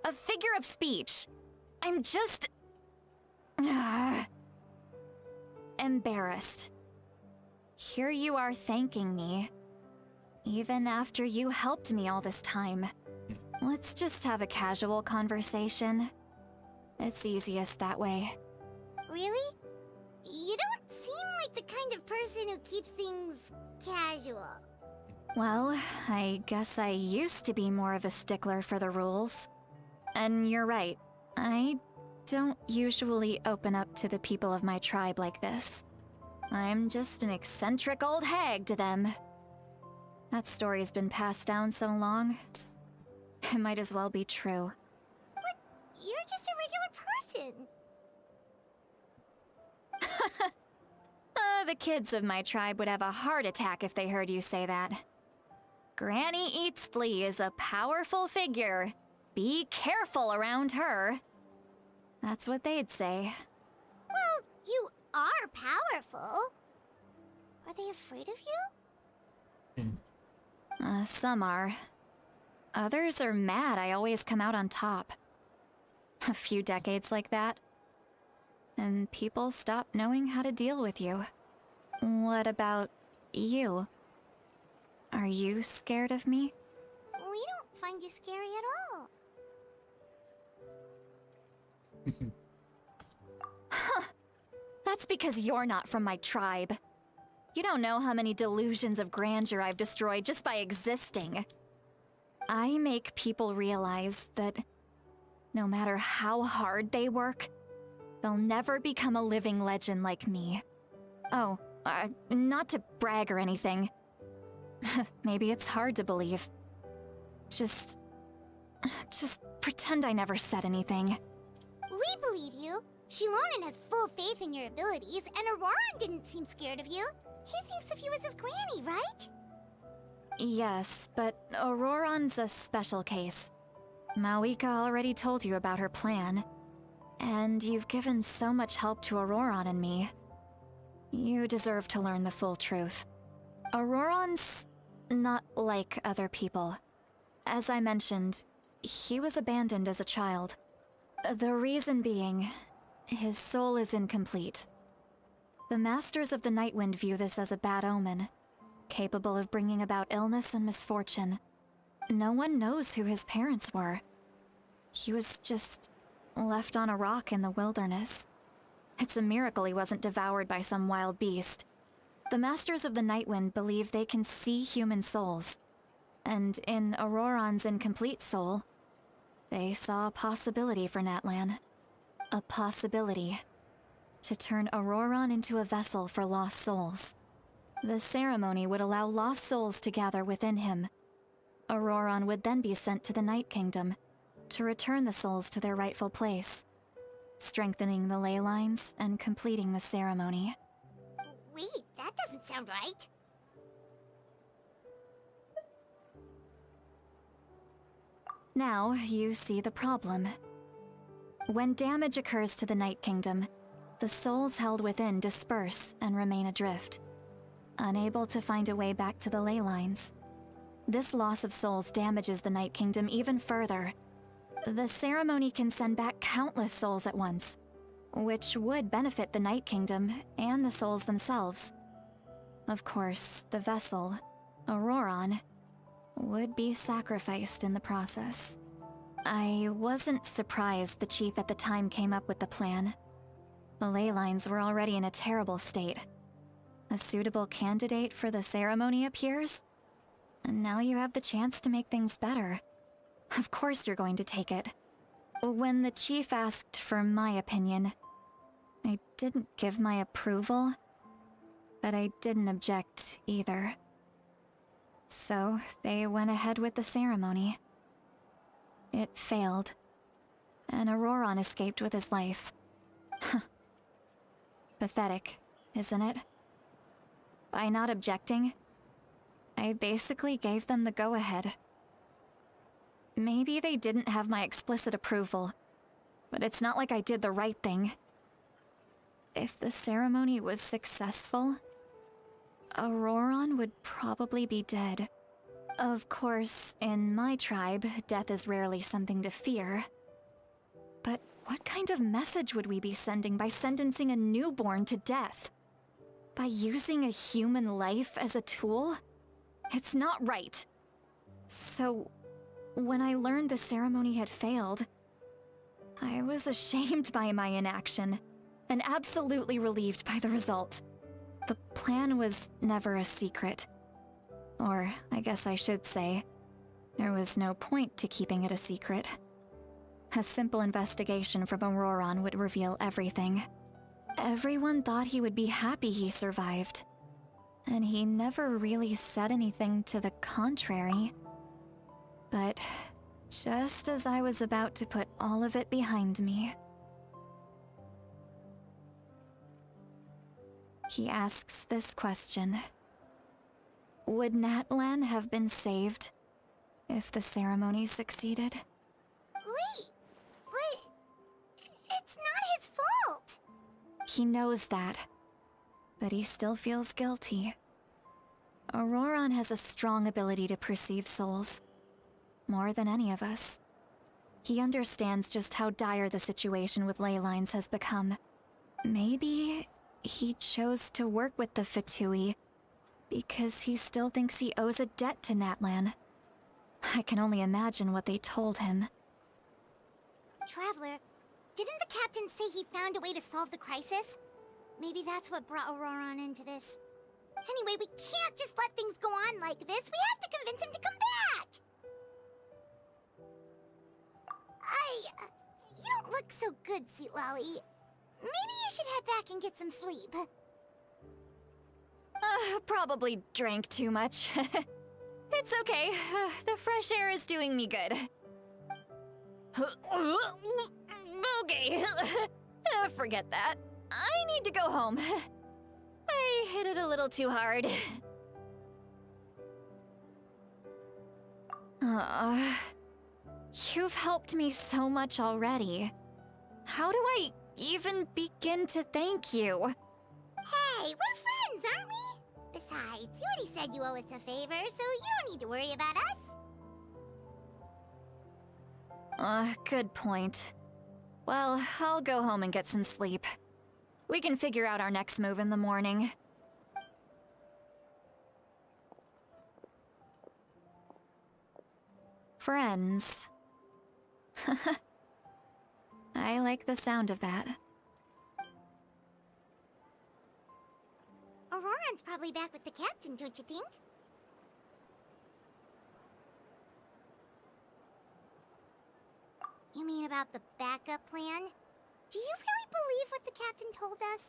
A figure of speech. I'm just... embarrassed. Here you are thanking me. Even after you helped me all this time. Let's just have a casual conversation. It's easiest that way. Really? You don't seem like the kind of person who keeps things casual. Well, I guess I used to be more of a stickler for the rules. And you're right, I don't usually open up to the people of my tribe like this. I'm just an eccentric old hag to them. That story's been passed down so long, it might as well be true. But you're just a regular person. The kids of my tribe would have a heart attack if they heard you say that. Granny Eatsley is a powerful figure. Be careful around her. That's what they'd say. Well, you are powerful. Are they afraid of you? Some are. Others are mad I always come out on top. A few decades like that, and people stop knowing how to deal with you. What about you? Are you scared of me? We don't find you scary at all. Huh. That's because you're not from my tribe. You don't know how many delusions of grandeur I've destroyed just by existing. I make people realize that no matter how hard they work, they'll never become a living legend like me. Oh, not to brag or anything. Maybe it's hard to believe. Just pretend I never said anything. We believe you. Shilonen has full faith in your abilities, and Auroran didn't seem scared of you. He thinks of you as his granny, right? Yes, but Auroran's a special case. Mawika already told you about her plan. And you've given so much help to Auroran and me. You deserve to learn the full truth. Auroron's not like other people. As I mentioned, he was abandoned as a child. The reason being, his soul is incomplete. The Masters of the Nightwind view this as a bad omen, capable of bringing about illness and misfortune. No one knows who his parents were. He was just left on a rock in the wilderness. It's a miracle he wasn't devoured by some wild beast. The Masters of the Nightwind believe they can see human souls, and in Auroron's incomplete soul, they saw a possibility for Natlan. A possibility to turn Auroron into a vessel for lost souls. The ceremony would allow lost souls to gather within him. Auroron would then be sent to the Night Kingdom to return the souls to their rightful place, strengthening the ley lines and completing the ceremony. Wait, that doesn't sound right. Now you see the problem. When damage occurs to the Night Kingdom, the souls held within disperse and remain adrift, unable to find a way back to the ley lines. This loss of souls damages the Night Kingdom even further. The ceremony can send back countless souls at once, which would benefit the Night Kingdom and the souls themselves. Of course, the vessel, Auroron, would be sacrificed in the process. I wasn't surprised the chief at the time came up with the plan. The ley lines were already in a terrible state. A suitable candidate for the ceremony appears, and now you have the chance to make things better. Of course you're going to take it. When the chief asked for my opinion, I didn't give my approval, but I didn't object either. So they went ahead with the ceremony. It failed, and Auroron escaped with his life. Pathetic, isn't it? By not objecting, I basically gave them the go-ahead. Maybe they didn't have my explicit approval, but it's not like I did the right thing. If the ceremony was successful, Auroron would probably be dead. Of course, in my tribe, death is rarely something to fear. But what kind of message would we be sending by sentencing a newborn to death? By using a human life as a tool? It's not right. So, when I learned the ceremony had failed, I was ashamed by my inaction, and absolutely relieved by the result. The plan was never a secret. Or, I guess I should say, there was no point to keeping it a secret. A simple investigation from Auroron would reveal everything. Everyone thought he would be happy he survived, and he never really said anything to the contrary. But just as I was about to put all of it behind me, he asks this question. Would Natlan have been saved if the ceremony succeeded? Wait, but it's not his fault. He knows that, but he still feels guilty. Auroron has a strong ability to perceive souls, more than any of us. He understands just how dire the situation with ley lines has become. Maybe he chose to work with the Fatui because he still thinks he owes a debt to Natlan. I can only imagine what they told him. Traveler, didn't the captain say he found a way to solve the crisis? Maybe that's what brought Auroron into this. Anyway, we can't just let things go on like this. We have to convince him to come back! You don't look so good, Sweet Lolly. Maybe you should head back and get some sleep. Probably drank too much. It's okay. The fresh air is doing me good. Okay. Forget that. I need to go home. I hit it a little too hard. You've helped me so much already. How do I even begin to thank you? Hey, we're friends, aren't we? Besides, you already said you owe us a favor, so you don't need to worry about us. Good point. Well, I'll go home and get some sleep. We can figure out our next move in the morning. Friends. I like the sound of that. Auroran's probably back with the captain, don't you think? You mean about the backup plan? Do you really believe what the captain told us?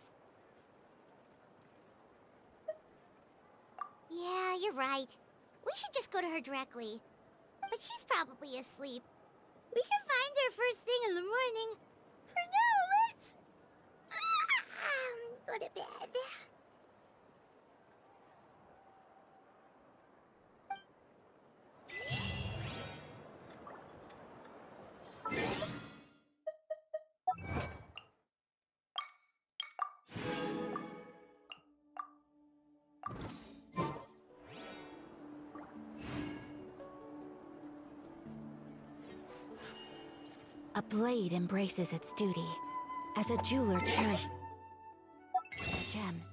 Yeah, you're right. We should just go to her directly. But she's probably asleep. We can find her first thing in the morning. For now, let's... go to bed. A blade embraces its duty, as a jeweler cherishes gems.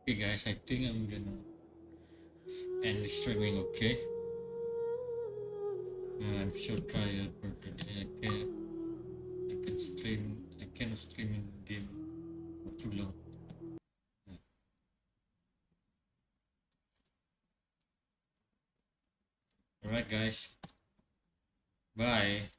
Okay guys, I think I'm gonna end the streaming, okay? I'm so tired for today. I cannot stream in game for too long. Alright guys, bye.